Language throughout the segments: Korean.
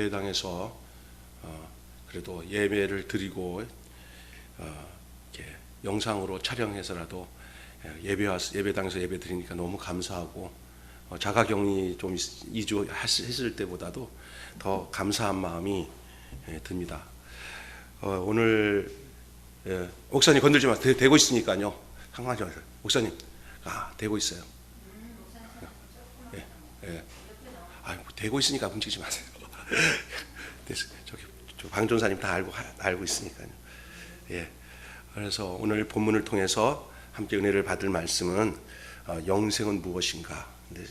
예배당에서 그래도 예배를 드리고 이렇게 영상으로 촬영해서라도 예배당에서 예배 드리니까 너무 감사하고 자가격리 좀 2주 했을 때보다도 더 감사한 마음이 듭니다. 오늘 목사님 건들지 마세요. 되고 있으니까요. 상관하지 마세요. 목사님 되고 있어요. 되고 있으니까 움직이지 마세요. 저기 방전사님 다 알고 있으니까요. 그래서 오늘 본문을 통해서 함께 은혜를 받을 말씀은 영생은 무엇인가. 근데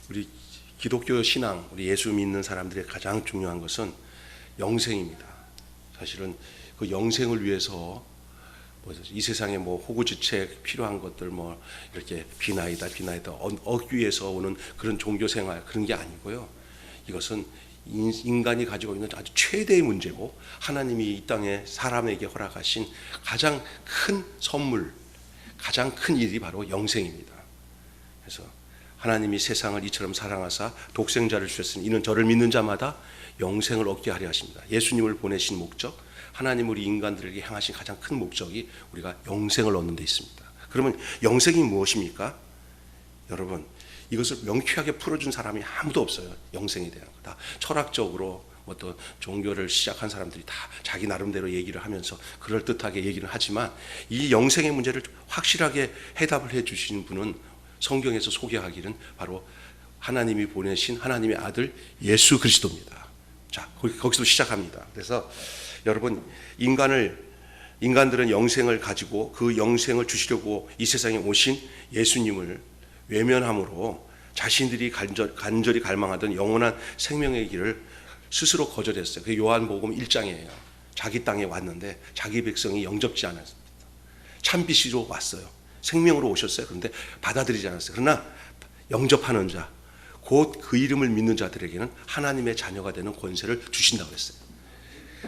우리 기독교 신앙, 우리 예수 믿는 사람들의 가장 중요한 것은 영생입니다. 사실은 그 영생을 위해서 이 세상에 호구지책 필요한 것들 이렇게 비나이다 얻기 위해서 오는 그런 종교 생활 그런 게 아니고요. 이것은 인간이 가지고 있는 아주 최대의 문제고 하나님이 이 땅에 사람에게 허락하신 가장 큰 선물, 가장 큰 일이 바로 영생입니다. 그래서 하나님이 세상을 이처럼 사랑하사 독생자를 주셨으니 이는 저를 믿는 자마다 영생을 얻게 하려 하십니다. 예수님을 보내신 목적, 하나님 우리 인간들에게 향하신 가장 큰 목적이 우리가 영생을 얻는 데 있습니다. 그러면 영생이 무엇입니까? 여러분, 이것을 명쾌하게 풀어준 사람이 아무도 없어요. 영생에 대한 거. 다 철학적으로 어떤 종교를 시작한 사람들이 다 자기 나름대로 얘기를 하면서 그럴듯하게 얘기를 하지만 이 영생의 문제를 확실하게 해답을 해 주시는 분은 성경에서 소개하기는 바로 하나님이 보내신 하나님의 아들 예수 그리스도입니다. 자, 거기서 시작합니다. 그래서 여러분, 인간들은 영생을 가지고 그 영생을 주시려고 이 세상에 오신 예수님을 외면함으로 자신들이 간절히 갈망하던 영원한 생명의 길을 스스로 거절했어요. 그게 요한복음 1장이에요. 자기 땅에 왔는데 자기 백성이 영접지 않았습니다. 참빛으로 왔어요. 생명으로 오셨어요. 그런데 받아들이지 않았어요. 그러나 영접하는 자, 곧 그 이름을 믿는 자들에게는 하나님의 자녀가 되는 권세를 주신다고 했어요.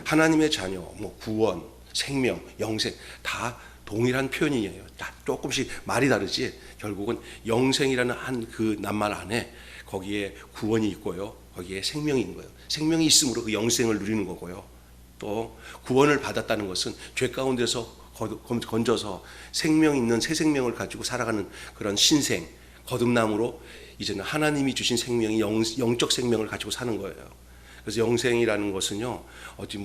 하나님의 자녀, 구원, 생명, 영생 다 동일한 표현이에요. 다 조금씩 말이 다르지 결국은 영생이라는 한 그 낱말 안에 거기에 구원이 있고요. 거기에 생명이 있는 거예요. 생명이 있음으로 그 영생을 누리는 거고요. 또 구원을 받았다는 것은 죄 가운데서 건져서 생명 있는 새 생명을 가지고 살아가는 그런 신생, 거듭남으로 이제는 하나님이 주신 생명이 영적 생명을 가지고 사는 거예요. 그래서 영생이라는 것은요, 어디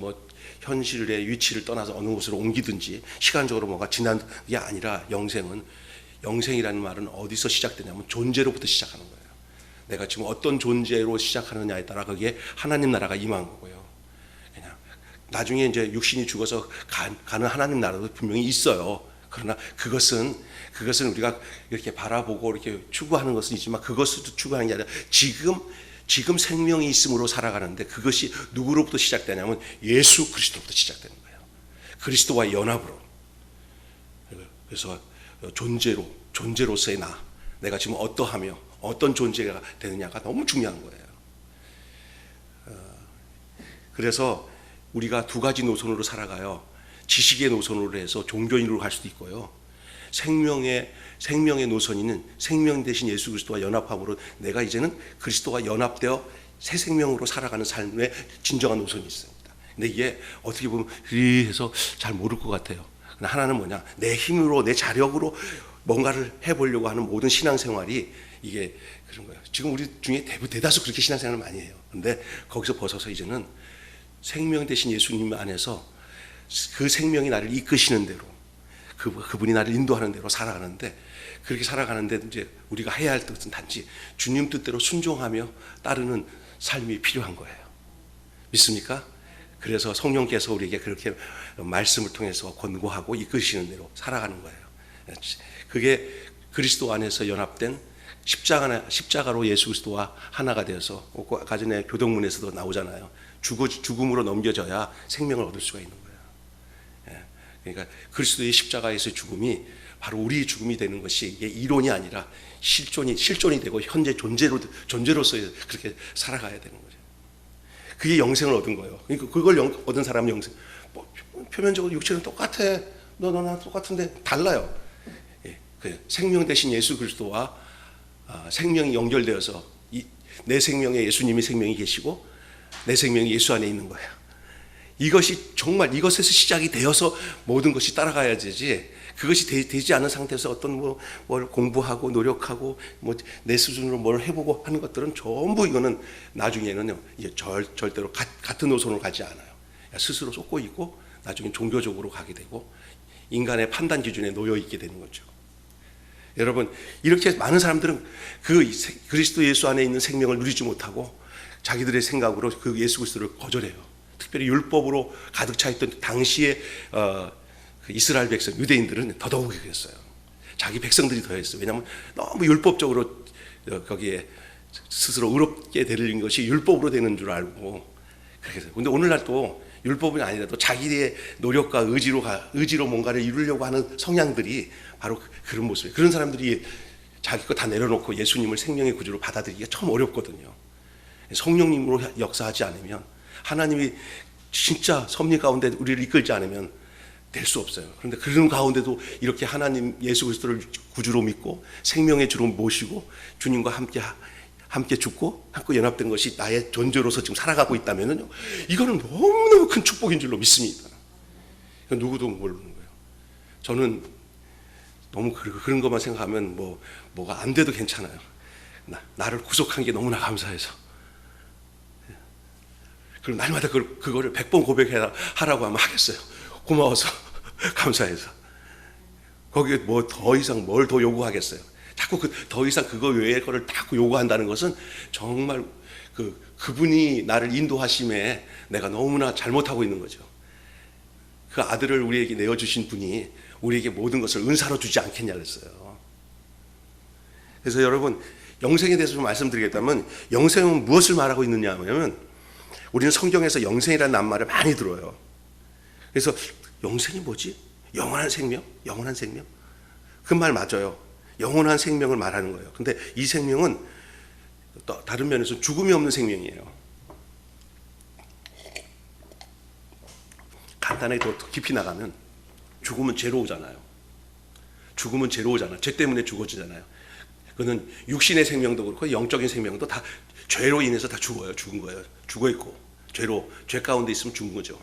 현실의 위치를 떠나서 어느 곳으로 옮기든지 시간적으로 뭐가 지난 게 아니라 영생이라는 말은 어디서 시작되냐면 존재로부터 시작하는 거예요. 내가 지금 어떤 존재로 시작하느냐에 따라 거기에 하나님 나라가 임한 거고요. 그냥 나중에 이제 육신이 죽어서 가는 하나님 나라도 분명히 있어요. 그러나 그것은 우리가 이렇게 바라보고 이렇게 추구하는 것은 있지만 그것을 추구하는 게 아니라 지금 생명이 있음으로 살아가는데 그것이 누구로부터 시작되냐면 예수 그리스도로부터 시작되는 거예요. 그리스도와의 연합으로. 그래서 존재로서의 내가 지금 어떠하며 어떤 존재가 되느냐가 너무 중요한 거예요. 그래서 우리가 두 가지 노선으로 살아가요. 지식의 노선으로 해서 종교인으로 갈 수도 있고요. 생명의 노선이는 생명 대신 예수 그리스도와 연합함으로 내가 이제는 그리스도와 연합되어 새 생명으로 살아가는 삶의 진정한 노선이 있습니다. 근데 이게 어떻게 보면 해서 잘 모를 것 같아요. 하나는 뭐냐? 내 힘으로 내 자력으로 뭔가를 해보려고 하는 모든 신앙생활이 이게 그런 거예요. 지금 우리 중에 대다수 그렇게 신앙생활을 많이 해요. 근데 거기서 벗어서 이제는 생명 대신 예수님 안에서 그 생명이 나를 이끄시는 대로 그분이 나를 인도하는 대로 살아가는데 그렇게 살아가는데 이제 우리가 해야 할 것은 단지 주님 뜻대로 순종하며 따르는 삶이 필요한 거예요. 믿습니까? 그래서 성령께서 우리에게 그렇게 말씀을 통해서 권고하고 이끄시는 대로 살아가는 거예요. 그게 그리스도 안에서 연합된 십자가로 예수 그리스도와 하나가 되어서 아까 전에 교동문에서도 나오잖아요. 죽음으로 넘겨져야 생명을 얻을 수가 있는 거예요. 그러니까 그리스도의 십자가에서의 죽음이 바로 우리의 죽음이 되는 것이 이게 이론이 아니라 실존이 되고 현재 존재로서 그렇게 살아가야 되는 거죠. 그게 영생을 얻은 거예요. 그러니까 그걸 얻은 사람은 영생. 표면적으로 육체는 똑같아. 너나 똑같은데 달라요. 생명 대신 예수 그리스도와 생명이 연결되어서 내 생명에 예수님이 생명이 계시고 내 생명이 예수 안에 있는 거야. 이것이 정말 이것에서 시작이 되어서 모든 것이 따라가야 되지, 그것이 되지 않은 상태에서 어떤 뭘 공부하고 노력하고 내 수준으로 뭘 해보고 하는 것들은 전부 이거는 나중에는요 이제 절대로 같은 노선으로 가지 않아요. 스스로 쏟고 있고 나중에 종교적으로 가게 되고 인간의 판단 기준에 놓여 있게 되는 거죠. 여러분, 이렇게 많은 사람들은 그 그리스도 예수 안에 있는 생명을 누리지 못하고 자기들의 생각으로 그 예수 그리스도를 거절해요. 특별히 율법으로 가득 차 있던 당시의 그 이스라엘 백성, 유대인들은 더더욱 그랬어요. 자기 백성들이 더했어요. 왜냐하면 너무 율법적으로 거기에 스스로 의롭게 되는 것이 율법으로 되는 줄 알고 그래서. 근데 오늘날 또 율법이 아니라도 자기의 노력과 의지로 뭔가를 이루려고 하는 성향들이 바로 그런 모습이에요. 그런 사람들이 자기 거 다 내려놓고 예수님을 생명의 구주로 받아들이기가 참 어렵거든요. 성령님으로 역사하지 않으면, 하나님이 진짜 섭리 가운데 우리를 이끌지 않으면 될 수 없어요. 그런데 그런 가운데도 이렇게 하나님 예수 그리스도를 구주로 믿고 생명의 주로 모시고 주님과 함께 죽고 함께 연합된 것이 나의 존재로서 지금 살아가고 있다면요, 이거는 너무너무 큰 축복인 줄로 믿습니다. 누구도 모르는 거예요. 저는 너무 그런 것만 생각하면 뭐가 안 돼도 괜찮아요. 나를 구속한 게 너무나 감사해서. 그럼 날마다 그거를 100번 고백하라고 하면 하겠어요. 고마워서, 감사해서. 거기에 뭐 더 이상 뭘 더 요구하겠어요. 자꾸 더 이상 그거 외의 거를 자꾸 요구한다는 것은 정말 그분이 나를 인도하심에 내가 너무나 잘못하고 있는 거죠. 그 아들을 우리에게 내어주신 분이 우리에게 모든 것을 은사로 주지 않겠냐 그랬어요. 그래서 여러분, 영생에 대해서 좀 말씀드리겠다면, 영생은 무엇을 말하고 있느냐 하면, 우리는 성경에서 영생이라는 낱말을 많이 들어요. 그래서 영생이 뭐지? 영원한 생명? 영원한 생명? 그 말 맞아요. 영원한 생명을 말하는 거예요. 근데 이 생명은 또 다른 면에서 죽음이 없는 생명이에요. 간단하게 더 깊이 나가면 죽음은 죄로 오잖아요. 죽음은 죄로 오잖아요. 죄 때문에 죽어지잖아요. 그거는 육신의 생명도 그렇고 영적인 생명도 다 죄로 인해서 다 죽은 거예요. 죽어 있고 죄 가운데 있으면 죽은 거죠.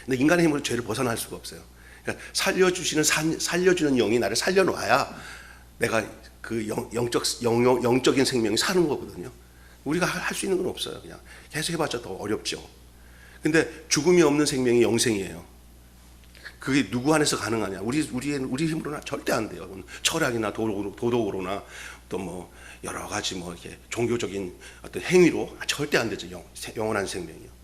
근데 인간의 힘으로 죄를 벗어날 수가 없어요. 그러니까 살려주는 영이 나를 살려놔야 내가 그 영적인 생명이 사는 거거든요. 우리가 할 수 있는 건 없어요. 그냥 계속 해봤자 더 어렵죠. 근데 죽음이 없는 생명이 영생이에요. 그게 누구 안에서 가능하냐? 우리 힘으로는 절대 안 돼요. 철학이나 도덕으로나 또 여러 가지 이렇게 종교적인 어떤 행위로 절대 안 되죠. 영원한 생명이요.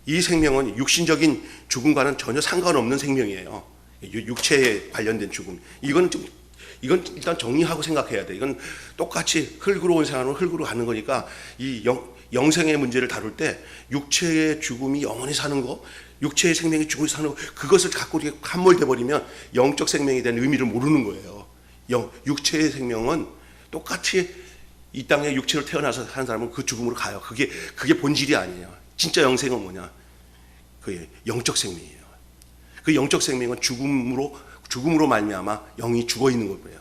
이 생명은 육신적인 죽음과는 전혀 상관없는 생명이에요. 육체에 관련된 죽음. 이건 일단 정리하고 생각해야 돼. 이건 똑같이 흙으로 온 사람은 흙으로 가는 거니까 이 영생의 문제를 다룰 때 육체의 죽음이 영원히 사는 거, 육체의 생명이 죽음이 사는 거, 그것을 갖고 이렇게 함몰돼 버리면 영적 생명에 대한 의미를 모르는 거예요. 육체의 생명은 똑같이 이 땅에 육체로 태어나서 사는 사람은 그 죽음으로 가요. 그게 본질이 아니에요. 진짜 영생은 뭐냐? 그게 영적 생명이에요. 그 영적 생명은 죽음으로 말미암아 영이 죽어 있는 거예요.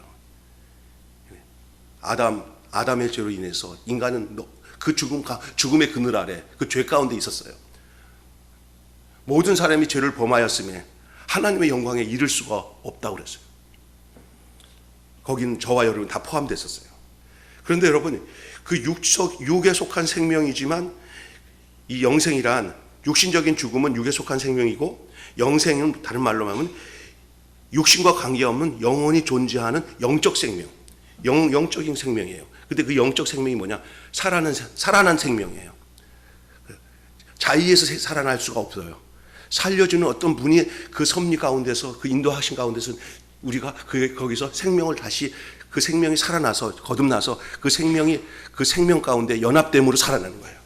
아담의 죄로 인해서 인간은 그 죽음의 그늘 아래 그 죄 가운데 있었어요. 모든 사람이 죄를 범하였음에 하나님의 영광에 이를 수가 없다고 그랬어요. 거기는 저와 여러분 다 포함됐었어요. 그런데 여러분, 그 육에 속한 생명이지만 이 영생이란, 육신적인 죽음은 육에 속한 생명이고 영생은 다른 말로 하면 육신과 관계없는 영원히 존재하는 영적 생명, 영적인 생명이에요. 근데 그 영적 생명이 뭐냐? 살아난 생명이에요. 자의에서 살아날 수가 없어요. 살려주는 어떤 분이 그 섭리 가운데서, 그 인도하신 가운데서 우리가 거기서 생명을 다시, 그 생명이 살아나서 거듭나서 그 생명 가운데 연합됨으로 살아나는 거예요.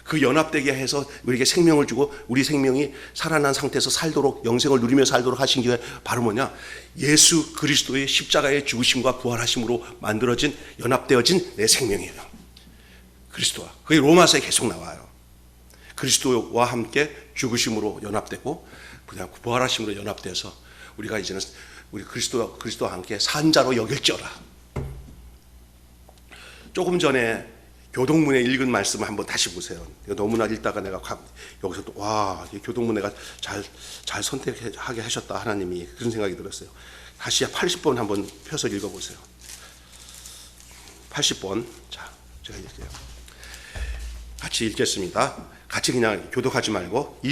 그 연합되게 해서 우리에게 생명을 주고 우리 생명이 살아난 상태에서 살도록, 영생을 누리며 살도록 하신 게 바로 뭐냐? 예수 그리스도의 십자가의 죽으심과 부활하심으로 만들어진, 연합되어진 내 생명이에요. 그리스도와. 그게 로마서에 계속 나와요. 그리스도와 함께 죽으심으로 연합되고 그냥 부활하심으로 연합돼서 우리가 이제는 우리 그리스도와 함께 산자로 여길지어라. 조금 전에 교동문에 읽은 말씀을 한번 다시 보세요. 너무나 읽다가 내가 여기서 또 와, 교동문 내가 잘 선택하게 하셨다 하나님이, 그런 생각이 들었어요. 다시 80번 한번 펴서 읽어보세요. 80번. 자, 제가 읽게요. 같이 읽겠습니다. 같이 그냥 교독하지 말고,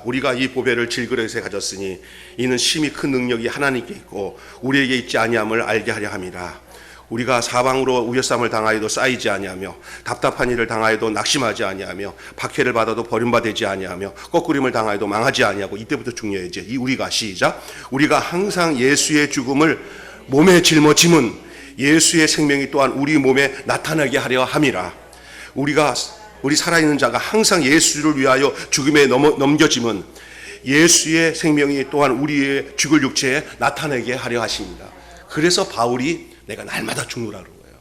우리가 이 보배를 질그릇에 가졌으니 이는 심히 큰 능력이 하나님께 있고 우리에게 있지 아니함을 알게 하려 함이라. 우리가 사방으로 우여쌈을 당하여도 쌓이지 아니하며 답답한 일을 당하여도 낙심하지 아니하며 박해를 받아도 버림받지 아니하며 거꾸림을 당하여도 망하지 아니하고, 이때부터 중요해져. 이 우리가, 시작. 우리가 항상 예수의 죽음을 몸에 짊어짐은 예수의 생명이 또한 우리 몸에 나타나게 하려 함이라. 우리 살아있는 자가 항상 예수를 위하여 죽음에 넘겨짐은 예수의 생명이 또한 우리의 죽을 육체에 나타나게 하려 하십니다. 그래서 바울이 내가 날마다 죽노라 그런 거예요.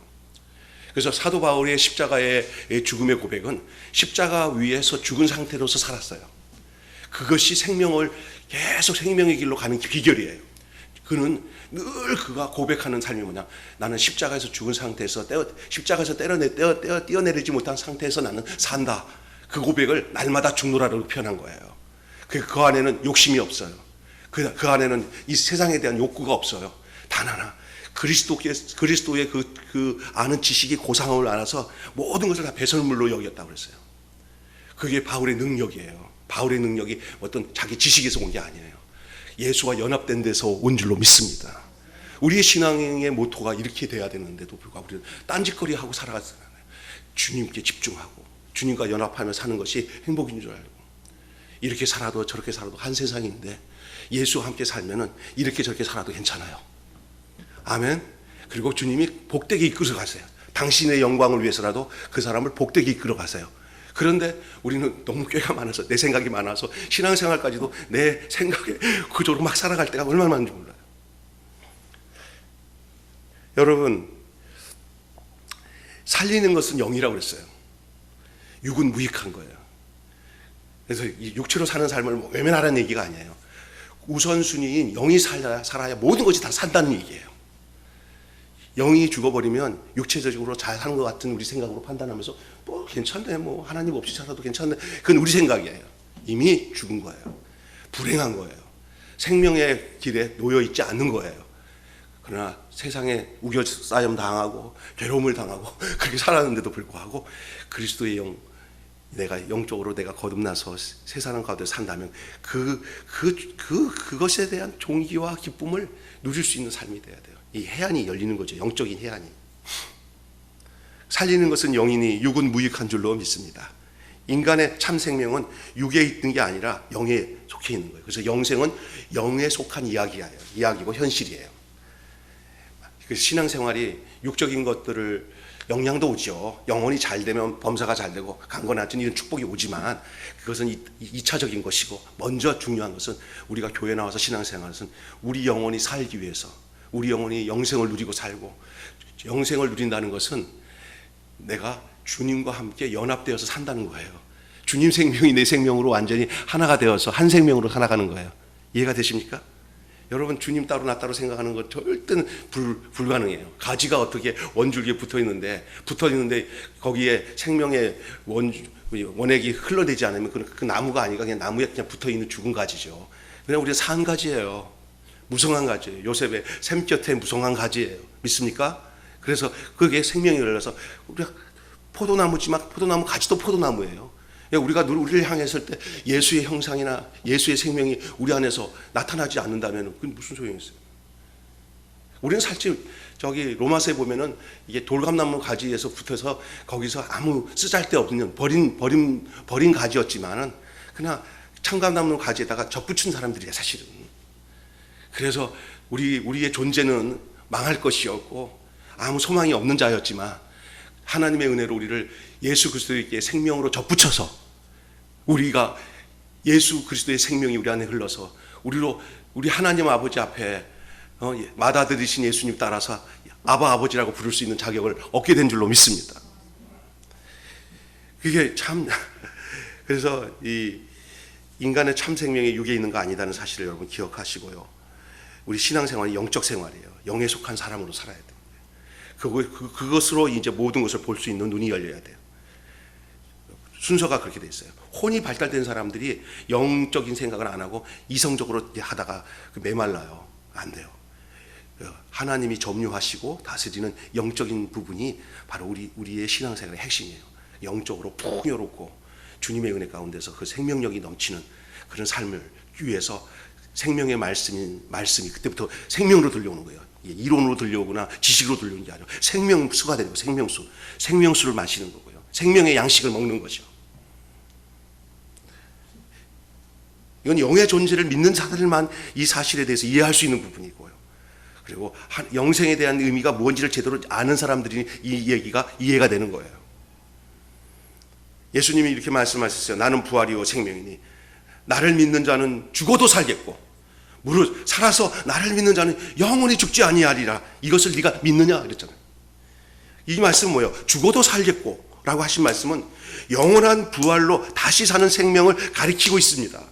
그래서 사도 바울의 십자가의 죽음의 고백은 십자가 위에서 죽은 상태로서 살았어요. 그것이 생명을 계속 생명의 길로 가는 비결이에요. 그는 늘 그가 고백하는 삶이 뭐냐, 나는 십자가에서 죽은 상태에서 십자가에서 떼어내리지 못한 상태에서 나는 산다. 그 고백을 날마다 죽노라로 표현한 거예요. 그 안에는 욕심이 없어요. 그 안에는 이 세상에 대한 욕구가 없어요. 단 하나, 그리스도의 그 아는 지식이 고상함을 알아서 모든 것을 다 배설물로 여겼다고 그랬어요. 그게 바울의 능력이에요. 바울의 능력이 어떤 자기 지식에서 온 게 아니에요. 예수와 연합된 데서 온 줄로 믿습니다. 우리의 신앙의 모토가 이렇게 돼야 되는데도 불구하고 우리는 딴짓거리하고 살아가잖아요. 주님께 집중하고 주님과 연합하며 사는 것이 행복인 줄 알고, 이렇게 살아도 저렇게 살아도 한 세상인데 예수와 함께 살면은 이렇게 저렇게 살아도 괜찮아요. 아멘. 그리고 주님이 복되게 이끌어 가세요. 당신의 영광을 위해서라도 그 사람을 복되게 이끌어 가세요. 그런데 우리는 너무 꾀가 많아서, 내 생각이 많아서 신앙생활까지도 내 생각에 그저로 막 살아갈 때가 얼마나 많은지 몰라요. 여러분, 살리는 것은 영이라고 그랬어요. 육은 무익한 거예요. 그래서 이 육체로 사는 삶을 외면하라는 얘기가 아니에요. 우선순위인 영이 살아야 모든 것이 다 산다는 얘기예요. 영이 죽어버리면 육체적으로 잘 사는 것 같은 우리 생각으로 판단하면서 뭐 괜찮네, 뭐 하나님 없이 살아도 괜찮네, 그건 우리 생각이에요. 이미 죽은 거예요. 불행한 거예요. 생명의 길에 놓여 있지 않는 거예요. 그러나 세상에 우겨싸임 당하고 괴로움을 당하고 그렇게 살았는데도 불구하고 그리스도의 영, 내가 영적으로 내가 거듭나서 새 사람 가운데 산다면 그것에 대한 종기와 기쁨을 누릴 수 있는 삶이 돼야 돼요. 이 해안이 열리는 거죠. 영적인 해안이. 살리는 것은 영이니 육은 무익한 줄로 믿습니다. 인간의 참 생명은 육에 있는 게 아니라 영에 속해 있는 거예요. 그래서 영생은 영에 속한 이야기고 현실이에요. 신앙생활이 육적인 것들을 영향도 오죠. 영혼이 잘 되면 범사가 잘 되고 강건하여진 이런 축복이 오지만 그것은 2차적인 것이고, 먼저 중요한 것은 우리가 교회 나와서 신앙생활은 우리 영혼이 살기 위해서, 우리 영혼이 영생을 누리고 살고, 영생을 누린다는 것은 내가 주님과 함께 연합되어서 산다는 거예요. 주님 생명이 내 생명으로 완전히 하나가 되어서 한 생명으로 살아가는 거예요. 이해가 되십니까? 여러분, 주님 따로 나 따로 생각하는 건 절대는 불가능해요. 가지가 어떻게 원줄기에 붙어 있는데 거기에 생명의 원액이 흘러내지 않으면 그 나무가 아니라 그냥 나무에 그냥 붙어 있는 죽은 가지죠. 그냥 우리가 산 가지예요. 무성한 가지예요. 요셉의 샘곁에 무성한 가지예요. 믿습니까? 그래서 그게 생명이 열려서 우리가 포도나무지만 포도나무 가지도 포도나무예요. 우리가 우리를 향했을 때 예수의 형상이나 예수의 생명이 우리 안에서 나타나지 않는다면 그건 무슨 소용이 있어요? 우리는 사실 저기 로마서에 보면은 이게 돌감나무 가지에서 붙어서 거기서 아무 쓰잘데없는 버린 가지였지만은 그냥 참감나무 가지에다가 접붙인 사람들이야 사실은. 그래서 우리의 존재는 망할 것이었고 아무 소망이 없는 자였지만 하나님의 은혜로 우리를 예수 그리스도에게 생명으로 접붙여서 우리가 예수 그리스도의 생명이 우리 안에 흘러서 우리 하나님 아버지 앞에 맏아들이신 예수님 따라서 아버지라고 부를 수 있는 자격을 얻게 된 줄로 믿습니다. 그게 참 그래서 이 인간의 참 생명이 육에 있는 거 아니다는 사실을 여러분 기억하시고요. 우리 신앙생활이 영적 생활이에요. 영에 속한 사람으로 살아야 돼요. 그것으로 이제 모든 것을 볼 수 있는 눈이 열려야 돼요. 순서가 그렇게 돼 있어요. 혼이 발달된 사람들이 영적인 생각을 안 하고 이성적으로 하다가 메말라요. 안 돼요. 하나님이 점유하시고 다스리는 영적인 부분이 바로 우리의 신앙생활의 핵심이에요. 영적으로 풍요롭고 주님의 은혜 가운데서 그 생명력이 넘치는 그런 삶을 위해서 생명의 말씀이 그때부터 생명으로 들려오는 거예요. 이론으로 들려오거나 지식으로 들려오는 게 아니라 생명수가 되는 거예요. 생명수를 마시는 거고요. 생명의 양식을 먹는 거죠. 이건 영의 존재를 믿는 자들만 이 사실에 대해서 이해할 수 있는 부분이고요. 그리고 영생에 대한 의미가 뭔지를 제대로 아는 사람들이 이 얘기가 이해가 되는 거예요. 예수님이 이렇게 말씀하셨어요. 나는 부활이요 생명이니 나를 믿는 자는 죽어도 살겠고 무릇 살아서 나를 믿는 자는 영원히 죽지 아니하리라. 이것을 네가 믿느냐 그랬잖아요. 이 말씀은 뭐예요? 죽어도 살겠고 라고 하신 말씀은 영원한 부활로 다시 사는 생명을 가리키고 있습니다.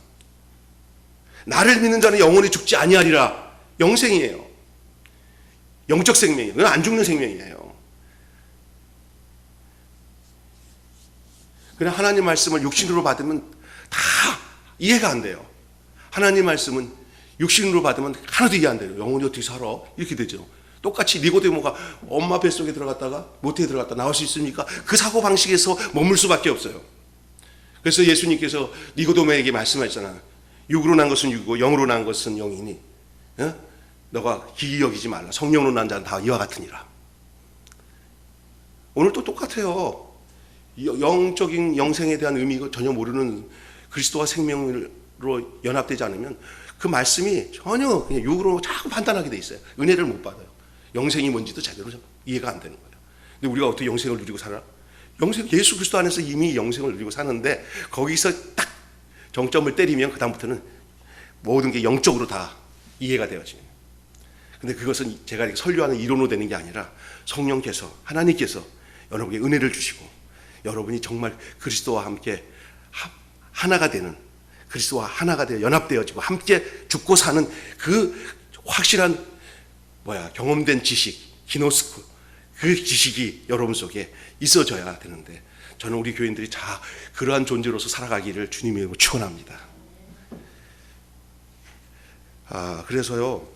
나를 믿는 자는 영원히 죽지 아니하리라. 영생이에요. 영적 생명이에요. 그건 안 죽는 생명이에요. 그냥 하나님 말씀을 육신으로 받으면 다 이해가 안 돼요. 하나님 말씀은 육신으로 받으면 하나도 이해 안 돼요. 영원히 어떻게 살아? 이렇게 되죠. 똑같이 니고데모가 엄마 뱃속에 들어갔다가 모태에 들어갔다 나올 수 있습니까? 그 사고방식에서 머물 수밖에 없어요. 그래서 예수님께서 니고데모에게 말씀하셨잖아요. 육으로 난 것은 육이고 영으로 난 것은 영이니 너가 기이 여기지 말라. 성령으로 난 자는 다 이와 같으니라. 오늘도 똑같아요. 영적인 영생에 대한 의미가 전혀 모르는 그리스도와 생명으로 연합되지 않으면 그 말씀이 전혀 그냥 육으로 자꾸 판단하게 돼 있어요. 은혜를 못 받아요. 영생이 뭔지도 제대로 이해가 안 되는 거예요. 근데 우리가 어떻게 영생을 누리고 살아? 예수 그리스도 안에서 이미 영생을 누리고 사는데 거기서 딱 정점을 때리면 그 다음부터는 모든 게 영적으로 다 이해가 되어지는. 근데 그것은 제가 설교하는 이론으로 되는 게 아니라 성령께서 하나님께서 여러분에게 은혜를 주시고 여러분이 정말 그리스도와 함께 하나가 되는 그리스도와 하나가 되어 연합되어지고 함께 죽고 사는 그 확실한 경험된 지식 기노스코 그 지식이 여러분 속에 있어져야 되는데 저는 우리 교인들이 다 그러한 존재로서 살아가기를 주님의 이름으로 축원합니다. 그래서요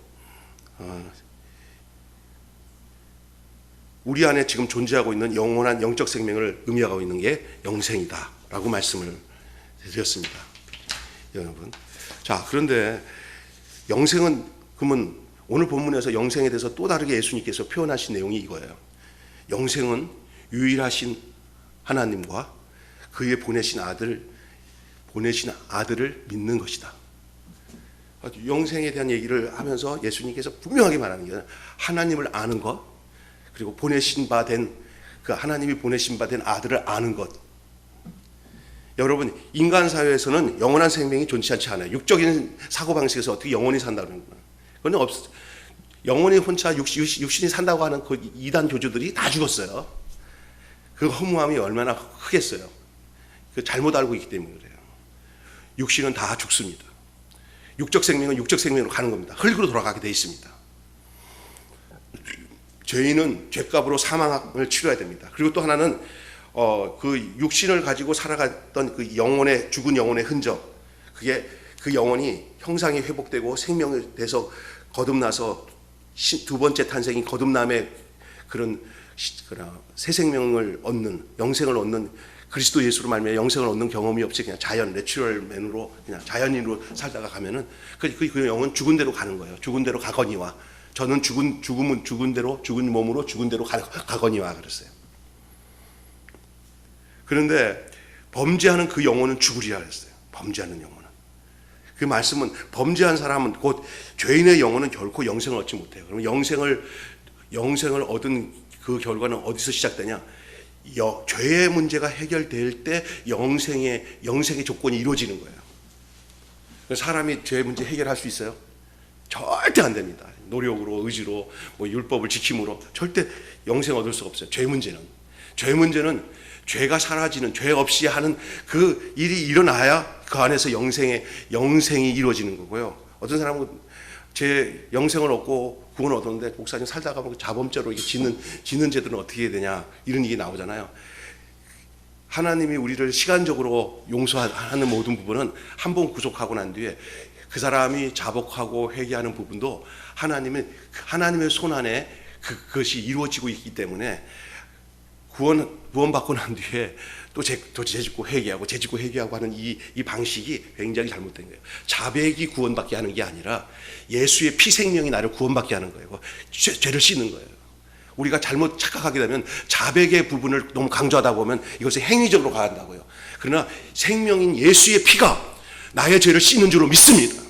우리 안에 지금 존재하고 있는 영원한 영적 생명을 의미하고 있는 게 영생이다라고 말씀을 드렸습니다. 여러분, 자 그런데 영생은 그러면 오늘 본문에서 영생에 대해서 또 다르게 예수님께서 표현하신 내용이 이거예요. 영생은 유일하신 하나님과 그의 보내신 아들을 믿는 것이다. 영생에 대한 얘기를 하면서 예수님께서 분명하게 말하는 게 하나님을 아는 것, 그리고 보내신 바 된 그 하나님이 보내신 바 된 아들을 아는 것. 여러분, 인간 사회에서는 영원한 생명이 존재하지 않아요. 육적인 사고방식에서 어떻게 영원히 산다는 거예요. 그건 없어. 영원히 혼자 육신이 산다고 하는 그 이단 교주들이 다 죽었어요. 그 허무함이 얼마나 크겠어요. 그 잘못 알고 있기 때문에 그래요. 육신은 다 죽습니다. 육적 생명은 육적 생명으로 가는 겁니다. 흙으로 돌아가게 돼 있습니다. 죄인은 죄값으로 사망을 치러야 됩니다. 그리고 또 하나는 그 육신을 가지고 살아갔던 그 죽은 영혼의 흔적, 그게 그 영혼이 형상이 회복되고 생명이 돼서 거듭나서 두 번째 탄생이 거듭남의 그런 새 생명을 얻는, 영생을 얻는, 그리스도 예수로 말미암아 영생을 얻는 경험이 없이 그냥 내추럴맨으로 그냥 자연인으로 살다가 가면은 그 영은 죽은 대로 가는 거예요. 죽은 대로 가거니와. 저는 죽은 몸으로 죽은 대로 가거니와 그랬어요. 그런데 범죄하는 그 영혼은 죽으리라 그랬어요. 범죄하는 영혼은. 그 말씀은 범죄한 사람은 곧 죄인의 영혼은 결코 영생을 얻지 못해요. 그럼 영생을 얻은 그 결과는 어디서 시작되냐? 죄의 문제가 해결될 때 영생의 조건이 이루어지는 거예요. 사람이 죄 문제 해결할 수 있어요? 절대 안 됩니다. 노력으로, 의지로, 율법을 지킴으로 절대 영생 얻을 수가 없어요. 죄 문제는 죄가 사라지는, 죄 없이 하는 그 일이 일어나야 그 안에서 영생이 이루어지는 거고요. 어떤 사람은 제 영생을 얻고 구원을 얻었는데 목사님 살다가 보면 자범죄로 짓는 죄들은 어떻게 해야 되냐 이런 얘기 나오잖아요. 하나님이 우리를 시간적으로 용서하는 모든 부분은 한 번 구속하고 난 뒤에 그 사람이 자복하고 회개하는 부분도 하나님의 손 안에 그것이 이루어지고 있기 때문에 구원받고 난 뒤에 또 죄짓고 회개하고 하는 이 방식이 굉장히 잘못된 거예요. 자백이 구원받게 하는 게 아니라 예수의 피 생명이 나를 구원받게 하는 거예요. 죄를 씻는 거예요. 우리가 잘못 착각하게 되면 자백의 부분을 너무 강조하다 보면 이것이 행위적으로 가한다고요. 그러나 생명인 예수의 피가 나의 죄를 씻는 줄로 믿습니다.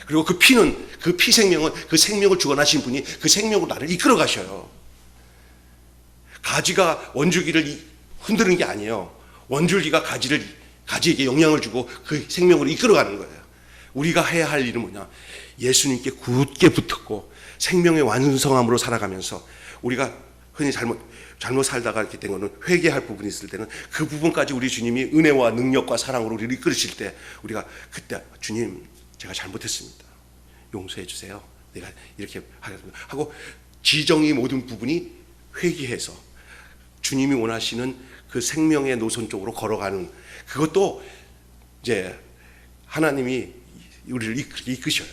그리고 그 피는, 그 피 생명은 그 생명을 주관하신 분이 그 생명으로 나를 이끌어 가셔요. 가지가 원줄기를 흔드는 게 아니에요. 원줄기가 가지에게 영향을 주고 그 생명으로 이끌어가는 거예요. 우리가 해야 할 일은 뭐냐? 예수님께 굳게 붙었고 생명의 완성함으로 살아가면서 우리가 흔히 잘못 살다가 이렇게 된 거는 회개할 부분이 있을 때는 그 부분까지 우리 주님이 은혜와 능력과 사랑으로 우리를 이끌으실 때 우리가 그때 주님 제가 잘못했습니다. 용서해 주세요. 내가 이렇게 하겠습니다. 하고 지정의 모든 부분이 회개해서 주님이 원하시는 그 생명의 노선 쪽으로 걸어가는 그것도 이제 하나님이 우리를 이끄셔요.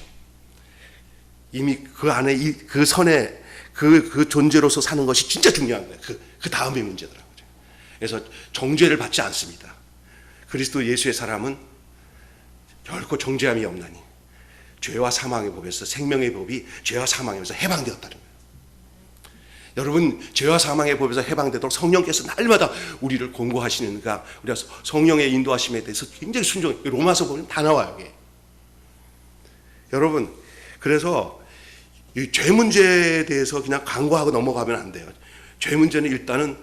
이미 그 안에 그 선에 그 존재로서 사는 것이 진짜 중요한 거예요. 그 다음의 문제더라고요. 그래서 정죄를 받지 않습니다. 그리스도 예수의 사람은 결코 정죄함이 없나니 죄와 사망의 법에서 생명의 법이 죄와 사망에서 해방되었다는 거예요. 여러분 죄와 사망의 법에서 해방되도록 성령께서 날마다 우리를 공고하시는가 우리가 성령의 인도하심에 대해서 굉장히 순종해요. 로마서 보면 다 나와요. 여기. 여러분 그래서 이 죄 문제에 대해서 그냥 간과하고 넘어가면 안 돼요. 죄 문제는 일단은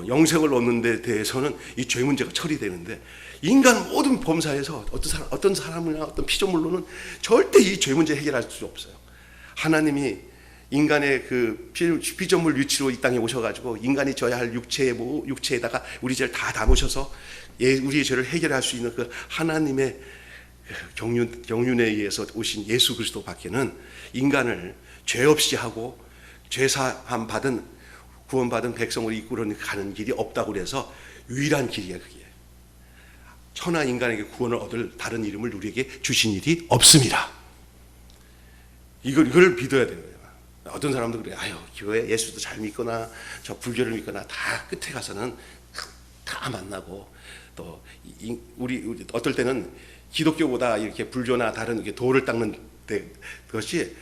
영생을 얻는 데 대해서는 이 죄 문제가 처리되는데 인간 모든 범사에서 어떤 사람이나 어떤 피조물로는 절대 이 죄 문제 해결할 수 없어요. 하나님이 인간의 그 피조물 위치로 이 땅에 오셔가지고 인간이 져야 할 육체에다가 우리 죄를 다 담으셔서 우리의 죄를 해결할 수 있는 그 하나님의 경륜에 의해서 오신 예수 그리스도 밖에는 인간을 죄 없이 하고 죄사함 받은 구원받은 백성으로 이끌어 가는 길이 없다고 그래서 유일한 길이에요. 그게 천하 인간에게 구원을 얻을 다른 이름을 우리에게 주신 일이 없습니다. 이걸 믿어야 되는 거예요. 어떤 사람도 그래요. 아유 교회 예수도 잘 믿거나 저 불교를 믿거나 다 끝에 가서는 다 만나고 또 우리 어떨 때는 기독교보다 이렇게 불교나 다른 이렇게 도를 닦는 것이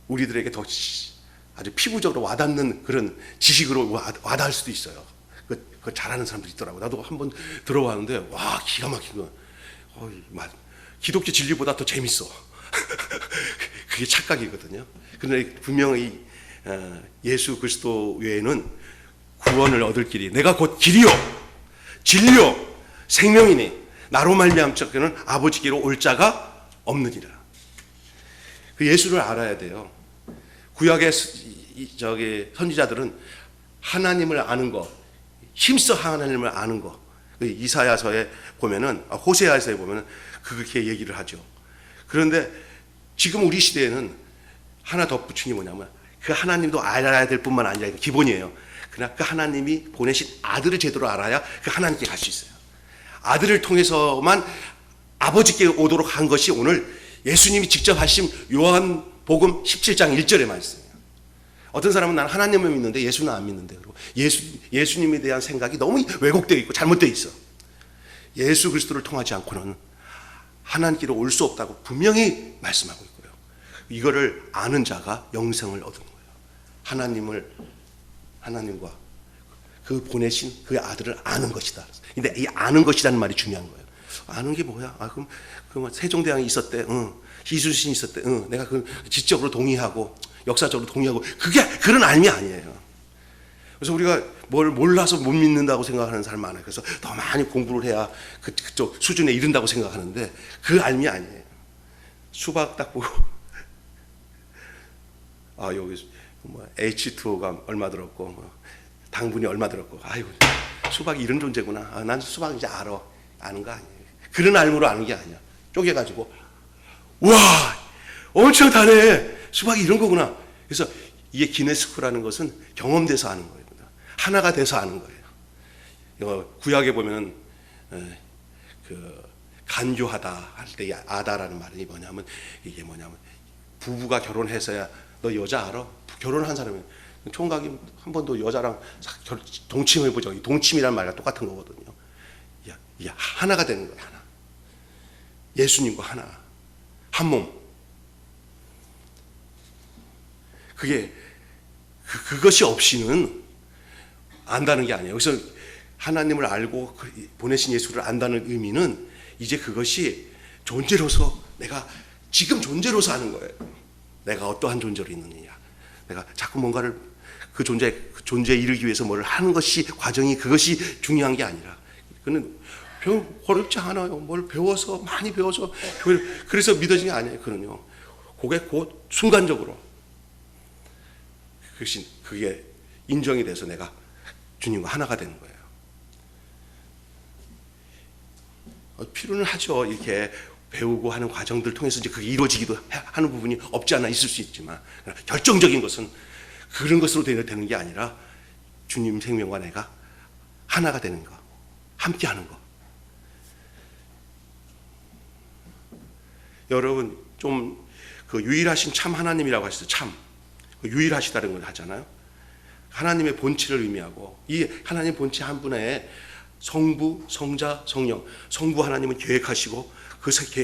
우리들에게 더 아주 피부적으로 와닿는 그런 지식으로 와닿을 수도 있어요. 그거 잘하는 사람도 있더라고. 나도 한번 들어봤는데 와 기가 막힌 거. 기독교 진리보다 더 재밌어. 그게 착각이거든요. 그런데 분명히 예수 그리스도 외에는 구원을 얻을 길이 내가 곧 길이요 진리요 생명이니 나로 말미암자는 아버지께로 올 자가 없느니라. 그 예수를 알아야 돼요. 구약의 선지자들은 하나님을 아는 것, 힘써 하나님을 아는 것. 이사야서에 보면은 호세아서에 보면은 그렇게 얘기를 하죠. 그런데 지금 우리 시대에는 하나 덧붙인 게 뭐냐면 그 하나님도 알아야 될 뿐만 아니라 기본이에요. 그러나 그 하나님이 보내신 아들을 제대로 알아야 그 하나님께 갈 수 있어요. 아들을 통해서만 아버지께 오도록 한 것이 오늘 예수님이 직접 하신 요한복음 17장 1절의 말씀이에요. 어떤 사람은 난 하나님을 믿는데 예수는 안 믿는데 그리고 예수님에 대한 생각이 너무 왜곡되어 있고 잘못되어 있어. 예수 그리스도를 통하지 않고는 하나님께로 올 수 없다고 분명히 말씀하고 있고요. 이거를 아는 자가 영생을 얻은 거예요. 하나님과 그 보내신 그 아들을 아는 것이다. 근데 이 아는 것이라는 말이 중요한 거예요. 아는 게 뭐야? 그럼 세종대왕이 있었대. 이순신이 있었대. 내가 그 지적으로 동의하고 역사적으로 동의하고 그게 그런 알미 아니에요. 그래서 우리가 뭘 몰라서 못 믿는다고 생각하는 사람 많아요. 그래서 더 많이 공부를 해야 그쪽 수준에 이른다고 생각하는데 그 알미 아니에요. 수박 딱 보고 여기 H2O가 얼마 들었고 당분이 얼마 들었고 아이고 수박이 이런 존재구나. 난 수박 이제 아는 거 아니에요. 그런 알므로 아는 게 아니야. 쪼개가지고 와 엄청 다네. 수박이 이런 거구나. 그래서 이게 기네스코라는 것은 경험돼서 아는 거예요. 하나가 돼서 아는 거예요. 구약에 보면 그 간교하다 할 때 아다라는 말이 뭐냐면 이게 뭐냐면 부부가 결혼해서야 너 여자 알아? 결혼한 사람이 총각이 한 번도 여자랑 동침해 보죠. 동침이라는 말과 똑같은 거거든요. 야, 하나가 되는 거예요. 하나. 예수님과 하나. 한 몸. 그것이 없이는 안다는 게 아니에요. 그래서 하나님을 알고 보내신 예수를 안다는 의미는 이제 그것이 존재로서 내가 지금 존재로서 하는 거예요. 내가 어떠한 존재로 있느냐. 내가 자꾸 뭔가를 그 존재에 이르기 위해서 뭘 하는 것이 과정이 그것이 중요한 게 아니라 그는 어렵지 않아요. 뭘 배워서 많이 배워서 그래서 믿어진 게 아니에요. 그는요. 그게 곧 순간적으로 그게 인정이 돼서 내가 주님과 하나가 되는 거예요. 필요는 하죠. 이렇게 배우고 하는 과정들 통해서 이제 그게 이루어지기도 하는 부분이 없지 않아 있을 수 있지만 결정적인 것은 그런 것으로 되는 게 아니라 주님 생명과 내가 하나가 되는 거, 함께 하는 거. 여러분 좀 그 유일하신 참 하나님이라고 하셨어요. 참 유일하시다는 걸 하잖아요. 하나님의 본체를 의미하고 이 하나님 본체 한 분에 성부, 성자, 성령. 성부 하나님은 계획하시고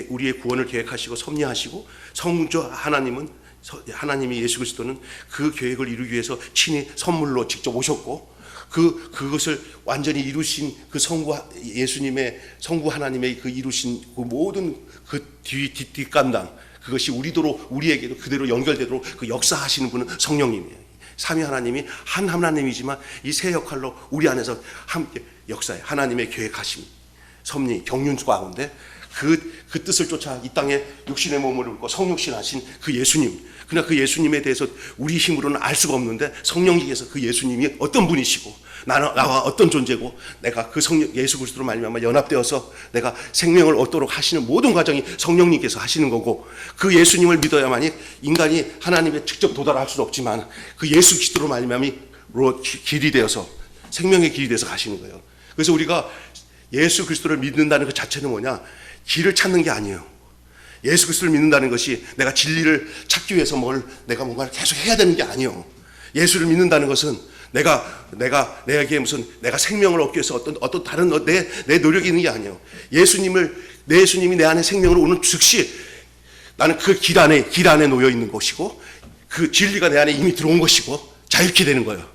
우리의 구원을 계획하시고 섭리하시고 성자 하나님이 예수 그리스도는 그 계획을 이루기 위해서 친히 선물로 직접 오셨고 그것을 완전히 이루신 그 예수님의 성부 하나님의 그 이루신 그 모든 그 뒷감당 그것이 우리에게도 그대로 연결되도록 그 역사하시는 분은 성령님이에요. 삼위 하나님이 한 하나님이지만 이 세 역할로 우리 안에서 함께 역사해 하나님의 계획하심, 섭리, 경륜 가운데 그 뜻을 쫓아 이 땅에 육신의 몸을 입고 성육신하신 그 예수님. 그러나 그 예수님에 대해서 우리 힘으로는 알 수가 없는데 성령님께서 그 예수님이 어떤 분이시고 나와 어떤 존재고 내가 그 성령 예수 그리스도로 말미암아 연합되어서 내가 생명을 얻도록 하시는 모든 과정이 성령님께서 하시는 거고 그 예수님을 믿어야만이 인간이 하나님에 직접 도달할 수는 없지만 그 예수 그리스도로 말미암아 길이 되어서 생명의 길이 되어서 가시는 거예요. 그래서 우리가 예수 그리스도를 믿는다는 그 자체는 뭐냐? 길을 찾는 게 아니에요. 예수 그리스도를 믿는다는 것이 내가 진리를 찾기 위해서 내가 뭔가를 계속 해야 되는 게 아니에요. 예수를 믿는다는 것은 내게 무슨 내가 생명을 얻기 위해서 어떤 다른 내 노력이 있는 게 아니에요. 예수님이 내 안에 생명을 오는 즉시 나는 그 길 안에 놓여 있는 것이고 그 진리가 내 안에 이미 들어온 것이고 자유케 되는 거예요.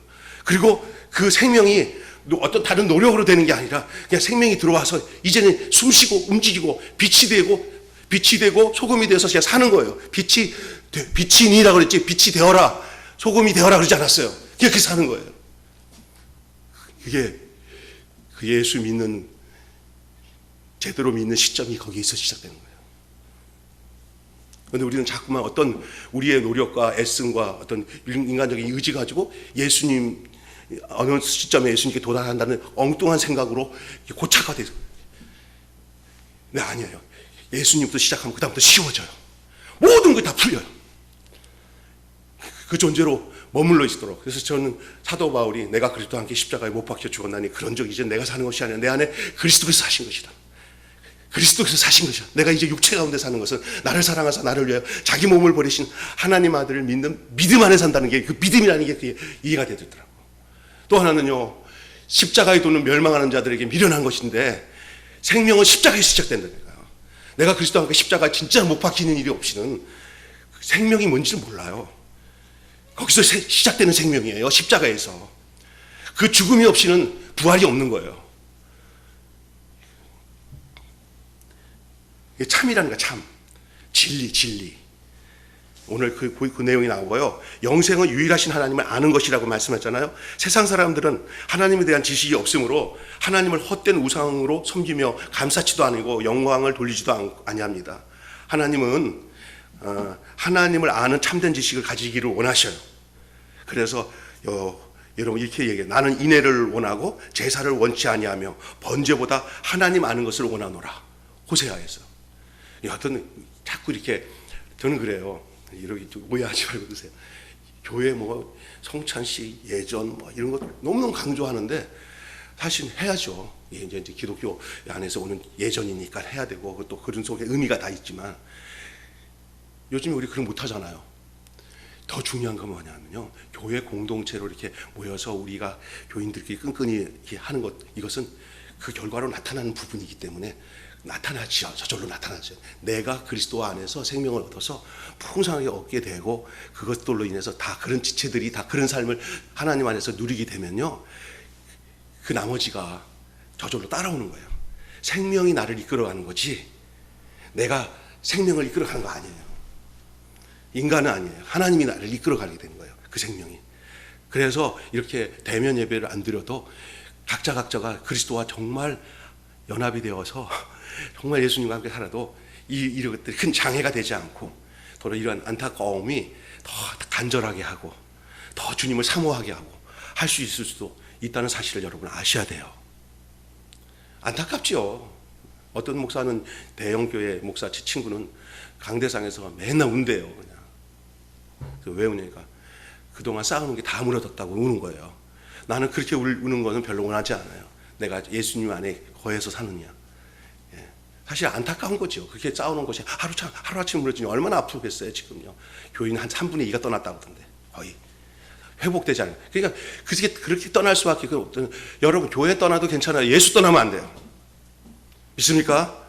그리고 그 생명이 어떤 다른 노력으로 되는 게 아니라 그냥 생명이 들어와서 이제는 숨쉬고 움직이고 빛이 되고 소금이 되어서 그냥 사는 거예요. 빛이니라고 그랬지 빛이 되어라 소금이 되어라 그러지 않았어요. 그렇게 사는 거예요. 그게 그 예수 믿는 제대로 믿는 시점이 거기에서 시작되는 거예요. 그런데 우리는 자꾸만 어떤 우리의 노력과 애씀과 어떤 인간적인 의지 가지고 예수님 어느 시점에 예수님께 도달한다는 엉뚱한 생각으로 고착화돼서 네, 아니에요. 예수님부터 시작하면 그다음부터 쉬워져요. 모든 게 다 풀려요. 그 존재로 머물러 있도록. 그래서 저는 사도 바울이 내가 그리스도와 함께 십자가에 못 박혀 죽었나니 그런 적 이제 내가 사는 것이 아니라 내 안에 그리스도께서 사신 것이다. 그리스도께서 사신 것이다. 내가 이제 육체 가운데 사는 것은 나를 사랑하사 나를 위하여 자기 몸을 버리신 하나님 아들을 믿는 믿음 안에 산다는 게 그 믿음이라는 게 그게 이해가 되더라고요. 또 하나는요, 십자가의 도는 멸망하는 자들에게 미련한 것인데 생명은 십자가에서 시작된다니까요. 내가 그리스도와 함께 십자가에 진짜 못 박히는 일이 없이는 생명이 뭔지를 몰라요. 거기서 시작되는 생명이에요. 십자가에서. 그 죽음이 없이는 부활이 없는 거예요. 참이라는 거야, 참. 진리. 오늘 그 내용이 나오고요. 영생은 유일하신 하나님을 아는 것이라고 말씀했잖아요. 세상 사람들은 하나님에 대한 지식이 없으므로 하나님을 헛된 우상으로 섬기며 감사치도 않고 영광을 돌리지도 아니합니다. 하나님은 하나님을 아는 참된 지식을 가지기를 원하셔요. 그래서 여러분 이렇게 얘기해요. 나는 인애를 원하고 제사를 원치 아니하며 번제보다 하나님 아는 것을 원하노라. 호세아에서. 여하튼 자꾸 이렇게 저는 그래요. 이렇게 오해하지 말고 드세요. 교회 뭐 성찬식 예전 뭐 이런 거 너무너무 강조하는데 사실 해야죠. 이제 기독교 안에서 오는 예전이니까 해야 되고 또 그런 속에 의미가 다 있지만 요즘에 우리 그런 못 하잖아요. 더 중요한 건 뭐냐면요. 교회 공동체로 이렇게 모여서 우리가 교인들끼리 끈끈이 이렇게 하는 것, 이것은 그 결과로 나타나는 부분이기 때문에 나타나죠. 저절로 나타나죠. 내가 그리스도 안에서 생명을 얻어서 풍성하게 얻게 되고 그것들로 인해서 다 그런 지체들이 다 그런 삶을 하나님 안에서 누리게 되면요. 그 나머지가 저절로 따라오는 거예요. 생명이 나를 이끌어가는 거지 내가 생명을 이끌어가는 거 아니에요. 인간은 아니에요. 하나님이 나를 이끌어가게 되는 거예요. 그 생명이. 그래서 이렇게 대면 예배를 안 드려도 각자가 그리스도와 정말 연합이 되어서 정말 예수님과 함께 살아도 이런 것들이 큰 장애가 되지 않고 더러 이러한 안타까움이 더 간절하게 하고 더 주님을 사모하게 하고 할 수 있을 수도 있다는 사실을 여러분 아셔야 돼요. 안타깝죠. 어떤 목사는 대형교회 목사 제 친구는 강대상에서 맨날 운대요. 그냥. 왜 우냐니까 그동안 쌓아놓은 게 다 무너졌다고 우는 거예요. 나는 그렇게 우는 거는 별로 원하지 않아요. 내가 예수님 안에 거해서 사느냐. 예. 사실 안타까운 거죠. 그렇게 쌓아놓은 것이 하루아침에 무너지면 얼마나 아프겠어요. 지금요. 교인 한 3분의 2가 떠났다고 하던데 거의 회복되지 않아요. 그러니까 그렇게 떠날 수밖에 없던. 여러분 교회 떠나도 괜찮아요. 예수 떠나면 안 돼요. 믿습니까?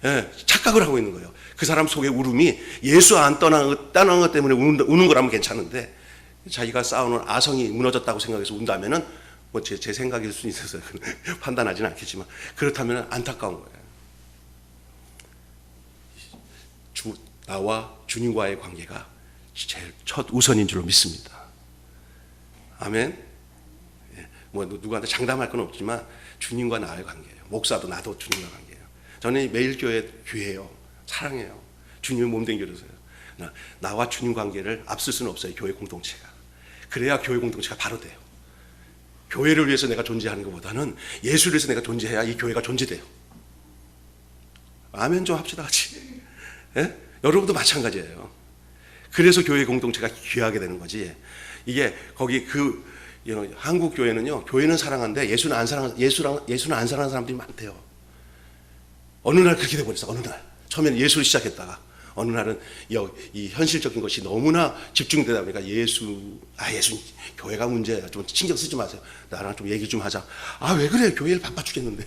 예, 착각을 하고 있는 거예요. 그 사람 속의 울음이 예수 안 떠난 것 때문에 우는 거라면 괜찮은데 자기가 쌓아놓은 아성이 무너졌다고 생각해서 운다면은 뭐 제 생각일 수 있어서 판단하지는 않겠지만 그렇다면 안타까운 거예요. 나와 주님과의 관계가 제일 첫 우선인 줄로 믿습니다. 아멘. 예, 뭐 누구한테 장담할 건 없지만 주님과 나의 관계예요. 목사도 나도 주님과 관계예요. 저는 매일 교회 귀해요. 사랑해요. 주님의 몸된 교회로서요. 나와 주님 관계를 앞설 수는 없어요. 교회 공동체가. 그래야 교회 공동체가 바로 돼요. 교회를 위해서 내가 존재하는 것보다는 예수를 위해서 내가 존재해야 이 교회가 존재돼요. 아멘 좀 합시다 같이. 예? 여러분도 마찬가지예요. 그래서 교회 공동체가 귀하게 되는 거지. 이게 거기 한국 교회는요. 교회는 사랑하는데 예수는 안 사랑하는 사람들이 많대요. 어느 날 그렇게 돼버렸어. 어느 날 처음에는 예수를 시작했다가 어느 날은 이 현실적인 것이 너무나 집중되다 보니까 예수 교회가 문제야. 좀 신경 쓰지 마세요. 나랑 좀 얘기 좀 하자. 왜 그래? 교회를 바빠 죽겠는데.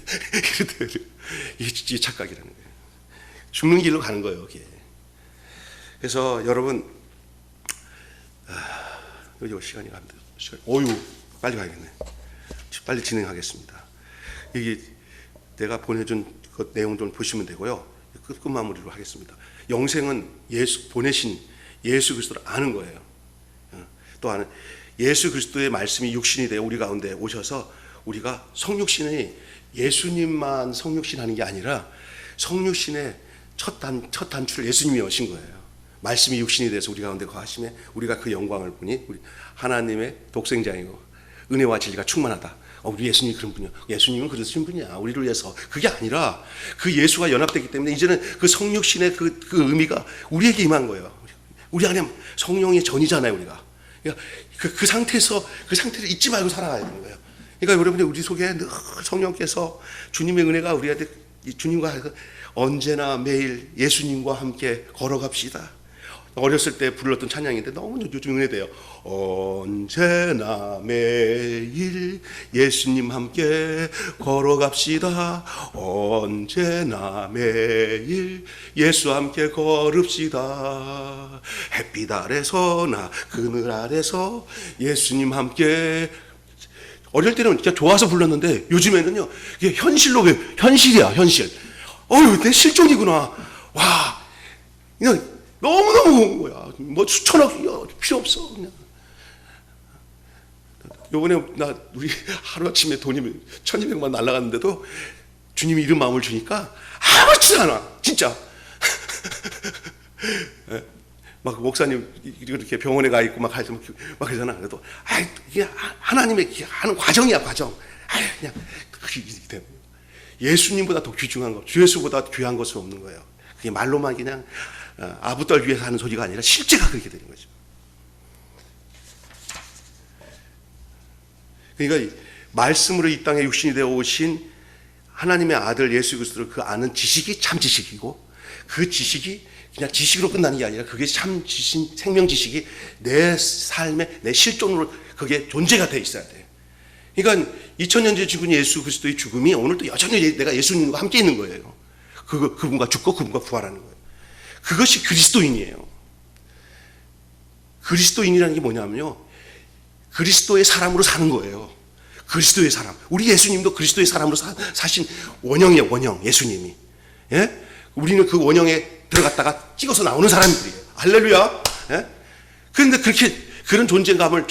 이게 착각이라는 거예요. 죽는 길로 가는 거예요. 이게. 그래서 여러분 여기 시간이 갑니다. 빨리 가야겠네. 빨리 진행하겠습니다. 이게 내가 보내준 그 내용 좀 보시면 되고요. 끝 마무리로 하겠습니다. 영생은 보내신 예수 그리스도를 아는 거예요. 또 예수 그리스도의 말씀이 육신이 되어 우리 가운데 오셔서 우리가 성육신이 예수님만 성육신하는 게 아니라 성육신의 첫 단추를 예수님이 여신 거예요. 말씀이 육신이 돼서 우리 가운데 거하심에 우리가 그 영광을 보니 우리 하나님의 독생자이고 은혜와 진리가 충만하다. 우리 예수님이 그런 분이야. 예수님은 그러신 분이야. 우리를 위해서. 그게 아니라 그 예수가 연합되기 때문에 이제는 그 성육신의 그 의미가 우리에게 임한 거예요. 우리 안에 성령의 전이잖아요, 우리가. 그러니까 그 상태에서 그 상태를 잊지 말고 살아가야 되는 거예요. 그러니까 여러분이 우리 속에 늘 성령께서 주님의 은혜가 우리한테 주님과 언제나 매일 예수님과 함께 걸어갑시다. 어렸을 때 불렀던 찬양인데 너무 요즘 은혜돼요. 언제나 매일 예수님 함께 걸어갑시다. 언제나 매일 예수 함께 걸읍시다. 햇빛 아래서나 그늘 아래서 예수님 함께. 어릴 때는 진짜 좋아서 불렀는데 요즘에는요 이게 현실이야 현실. 내 실종이구나. 와, 그냥 너무너무 온 거야. 뭐 수천억 필요 없어. 그냥. 요번에 우리 하루아침에 돈이 1200만 날라갔는데도 주님이 이런 마음을 주니까 아무렇지도 않아. 진짜. 막 목사님 이렇게 병원에 가 있고 막 그러잖아. 그래도 이게 하나님의 하는 과정이야, 과정. 그냥 이렇게 되는 거야. 예수님보다 더 귀중한 것, 주 예수보다 귀한 것은 없는 거예요. 그게 말로만 그냥 아부 떨기 위해서 하는 소리가 아니라 실제가 그렇게 되는 거죠. 그러니까 말씀으로 이 땅에 육신이 되어 오신 하나님의 아들 예수 그리스도를 그 아는 지식이 참 지식이고, 그 지식이 그냥 지식으로 끝나는 게 아니라 그게 참 지식, 생명 지식이 내 삶에 내 실존으로 그게 존재가 돼 있어야 돼. 그러니까 2000년 전에 죽은 예수 그리스도의 죽음이 오늘도 여전히 내가 예수님과 함께 있는 거예요. 그분과 죽고 그분과 부활하는 거예요. 그것이 그리스도인이에요. 그리스도인이라는 게 뭐냐면요, 그리스도의 사람으로 사는 거예요. 그리스도의 사람. 우리 예수님도 그리스도의 사람으로 사신 원형이에요. 원형. 예수님이. 예? 우리는 그 원형에 들어갔다가 찍어서 나오는 사람들이에요. 할렐루야. 예? 그런데 그렇게 그런 존재감을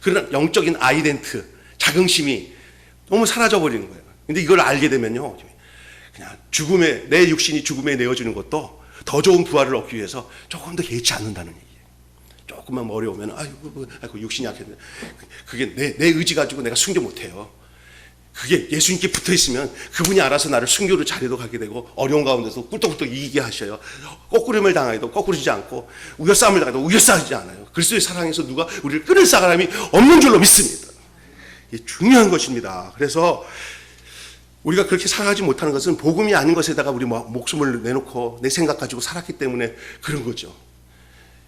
그런 영적인 아이덴트, 자긍심이 너무 사라져 버리는 거예요. 근데 이걸 알게 되면요, 그냥 내 육신이 죽음에 내어지는 것도 더 좋은 부활을 얻기 위해서 조금 더 개의치 않는다는 얘기예요. 조금만 어려우면 아이고 육신이 약했는데 그게 내 의지 가지고 내가 순교 못해요. 그게 예수님께 붙어 있으면 그분이 알아서 나를 순교로 자리도 가게 되고, 어려운 가운데서 꿀떡꿀떡 이기게 하셔요. 거꾸림을 당해도 거꾸르지 않고, 우겨싸움을 당해도 우겨싸지 않아요. 그리스도의 사랑에서 누가 우리를 끊을 사람이 없는 줄로 믿습니다. 이게 중요한 것입니다. 그래서 우리가 그렇게 살아가지 못하는 것은 복음이 아닌 것에다가 우리 목숨을 내놓고 내 생각 가지고 살았기 때문에 그런 거죠.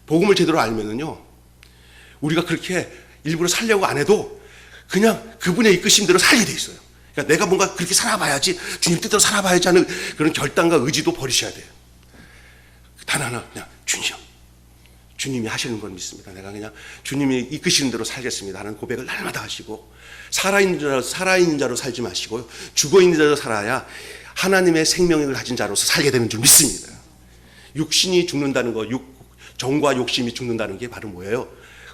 복음을 제대로 알면은요, 우리가 그렇게 일부러 살려고 안 해도 그냥 그분의 이끄심대로 살게 돼 있어요. 그러니까 내가 뭔가 그렇게 살아봐야지, 주님 뜻대로 살아봐야지 하는 그런 결단과 의지도 버리셔야 돼요. 단 하나, 그냥 주님이 하시는 걸 믿습니다. 내가 그냥 주님이 이끄시는 대로 살겠습니다 하는 고백을 날마다 하시고, 살아있는 자로 살지 마시고요, 죽어있는 자로 살아야 하나님의 생명을 가진 자로서 살게 되는 줄 믿습니다. 육신이 죽는다는 거, 정과 욕심이 죽는다는 게 바로 뭐예요?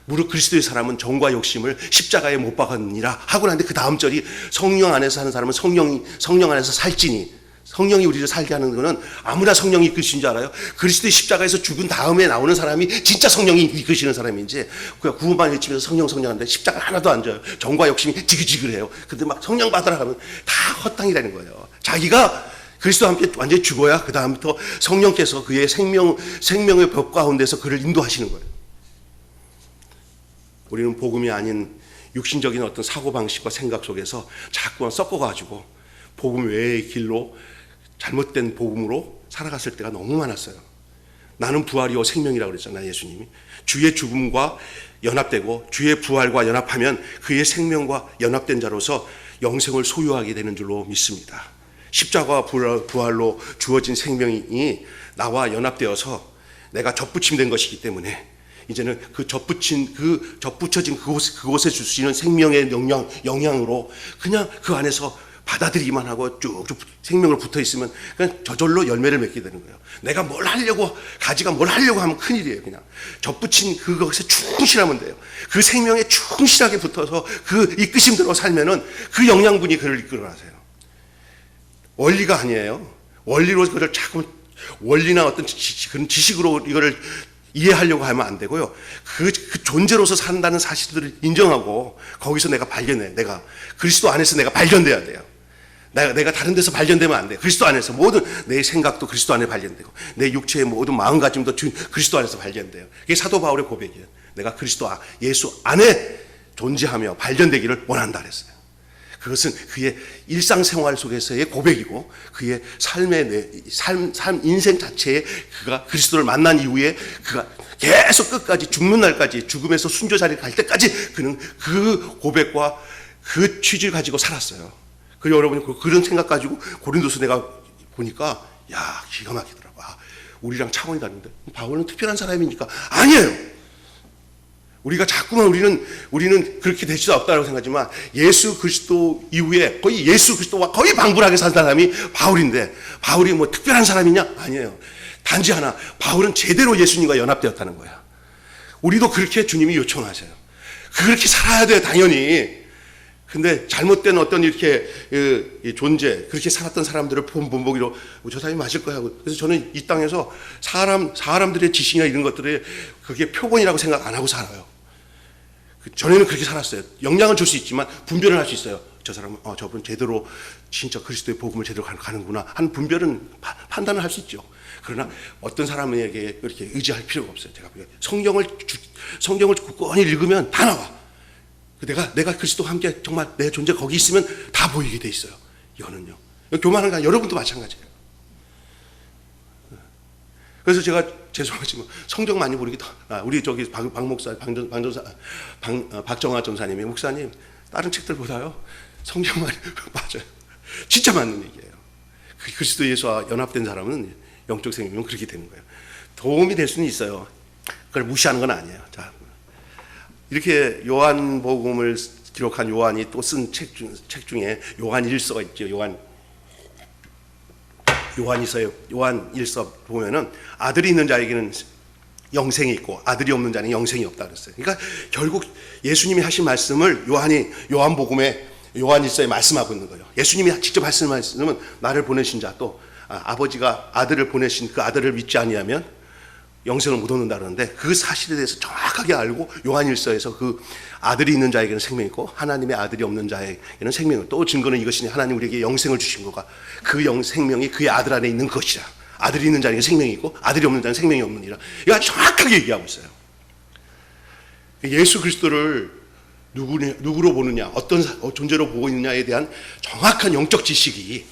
무릇 그리스도의 사람은 정과 욕심을 십자가에 못 박았느니라 하고 나는데, 그 다음 절이 성령 안에서 사는 사람은 성령 안에서 살지니, 성령이 우리를 살게 하는 거는 아무나 성령이 이끄신 줄 알아요? 그리스도의 십자가에서 죽은 다음에 나오는 사람이 진짜 성령이 이끄시는 사람인지, 그냥 구원만 외치면서 성령 하는데 십자가 하나도 안 져요. 정과 욕심이 지글지글해요. 근데 막 성령 받으라 하면 다 헛당이 되는 거예요. 자기가 그리스도와 함께 완전히 죽어야 그 다음부터 성령께서 그의 생명의 벽 가운데서 그를 인도하시는 거예요. 우리는 복음이 아닌 육신적인 어떤 사고방식과 생각 속에서 자꾸만 섞어가지고 복음 외의 길로, 잘못된 복음으로 살아갔을 때가 너무 많았어요. 나는 부활이요 생명이라고 그랬잖아요, 예수님이. 주의 죽음과 연합되고 주의 부활과 연합하면 그의 생명과 연합된 자로서 영생을 소유하게 되는 줄로 믿습니다. 십자가와 부활로 주어진 생명이 나와 연합되어서 내가 접붙임된 것이기 때문에, 이제는 그 접붙여진 그곳에 줄 수 있는 생명의 영향으로 그냥 그 안에서 받아들이기만 하고 쭉쭉 생명을 붙어 있으면 그냥 저절로 열매를 맺게 되는 거예요. 내가 뭘 하려고, 가지가 뭘 하려고 하면 큰일이에요. 그냥 접붙인 그것에 충실하면 돼요. 그 생명에 충실하게 붙어서 그 이끄심대로 살면은 그 영양분이 그를 이끌어가세요. 원리가 아니에요. 원리로 그걸 자꾸, 원리나 어떤 그런 지식으로 이거를 이해하려고 하면 안 되고요. 그 존재로서 산다는 사실들을 인정하고 거기서 내가 발견해. 내가 그리스도 안에서 내가 발견돼야 돼요. 내가 다른 데서 발견되면 안 돼요. 그리스도 안에서 모든 내 생각도 그리스도 안에 발견되고, 내 육체의 모든 마음가짐도 그리스도 안에서 발견돼요. 그게 사도 바울의 고백이에요. 내가 예수 안에 존재하며 발견되기를 원한다 그랬어요. 그것은 그의 일상생활 속에서의 고백이고, 그의 인생 자체에 그가 그리스도를 만난 이후에 그가 계속 끝까지 죽는 날까지, 죽음에서 순교 자리에 갈 때까지 그는 그 고백과 그 취지를 가지고 살았어요. 그 여러분이 그런 생각 가지고 고린도서 내가 보니까 기가 막히더라고. 우리랑 차원이 다른데 바울은 특별한 사람이니까 아니에요. 우리가 자꾸만 우리는 그렇게 될 수 없다고 생각하지만, 예수 그리스도 이후에 거의 예수 그리스도와 거의 방불하게 산 사람이 바울인데, 바울이 뭐 특별한 사람이냐? 아니에요. 단지 하나, 바울은 제대로 예수님과 연합되었다는 거야. 우리도 그렇게 주님이 요청하세요. 그렇게 살아야 돼요, 당연히. 근데 잘못된 어떤 이렇게 존재, 그렇게 살았던 사람들을 본보기로 저 사람이 맞을 거야 하고, 그래서 저는 이 땅에서 사람들의 지식이나 이런 것들을 그게 표본이라고 생각 안 하고 살아요. 전에는 그렇게 살았어요. 영향을 줄 수 있지만 분별을 할 수 있어요. 저 사람은 저분 제대로 진짜 그리스도의 복음을 제대로 가는구나 하는 분별은 판단을 할 수 있죠. 그러나 어떤 사람에게 그렇게 의지할 필요가 없어요. 제가 성경을 굳건히 읽으면 다 나와. 내가 그리스도와 함께 정말 내 존재 거기 있으면 다 보이게 돼 있어요. 이거는요. 교만한 거 여러분도 마찬가지예요. 그래서 제가 죄송하지만 성경 많이 모르기도 우리 저기 박 목사 박정화 전사님이 목사님 다른 책들보다요 성경 많이 맞아요. 진짜 맞는 얘기예요. 그리스도 예수와 연합된 사람은 영적 생명은 그렇게 되는 거예요. 도움이 될 수는 있어요. 그걸 무시하는 건 아니에요. 자, 이렇게 요한복음을 기록한 요한이 또 쓴 책 중에 요한일서가 있죠. 요한일서 보면은 아들이 있는 자에게는 영생이 있고 아들이 없는 자는 영생이 없다 그랬어요. 그러니까 결국 예수님이 하신 말씀을 요한복음에 요한일서에 말씀하고 있는 거예요. 예수님이 직접 하신 말씀은 나를 보내신 자 또 아버지가 아들을 보내신 그 아들을 믿지 아니하면 영생을 못 얻는다 그러는데 그 사실에 대해서 정확하게 알고 요한일서에서 그 아들이 있는 자에게는 생명이 있고 하나님의 아들이 없는 자에게는 생명이 또 증거는 이것이니 하나님 우리에게 영생을 주신 거가 그 생명이 그의 아들 안에 있는 것이라. 아들이 있는 자에게 생명이 있고 아들이 없는 자는 생명이 없느니라. 이거 정확하게 얘기하고 있어요. 예수 그리스도를 누구로 보느냐, 어떤 존재로 보고 있느냐에 대한 정확한 영적 지식이,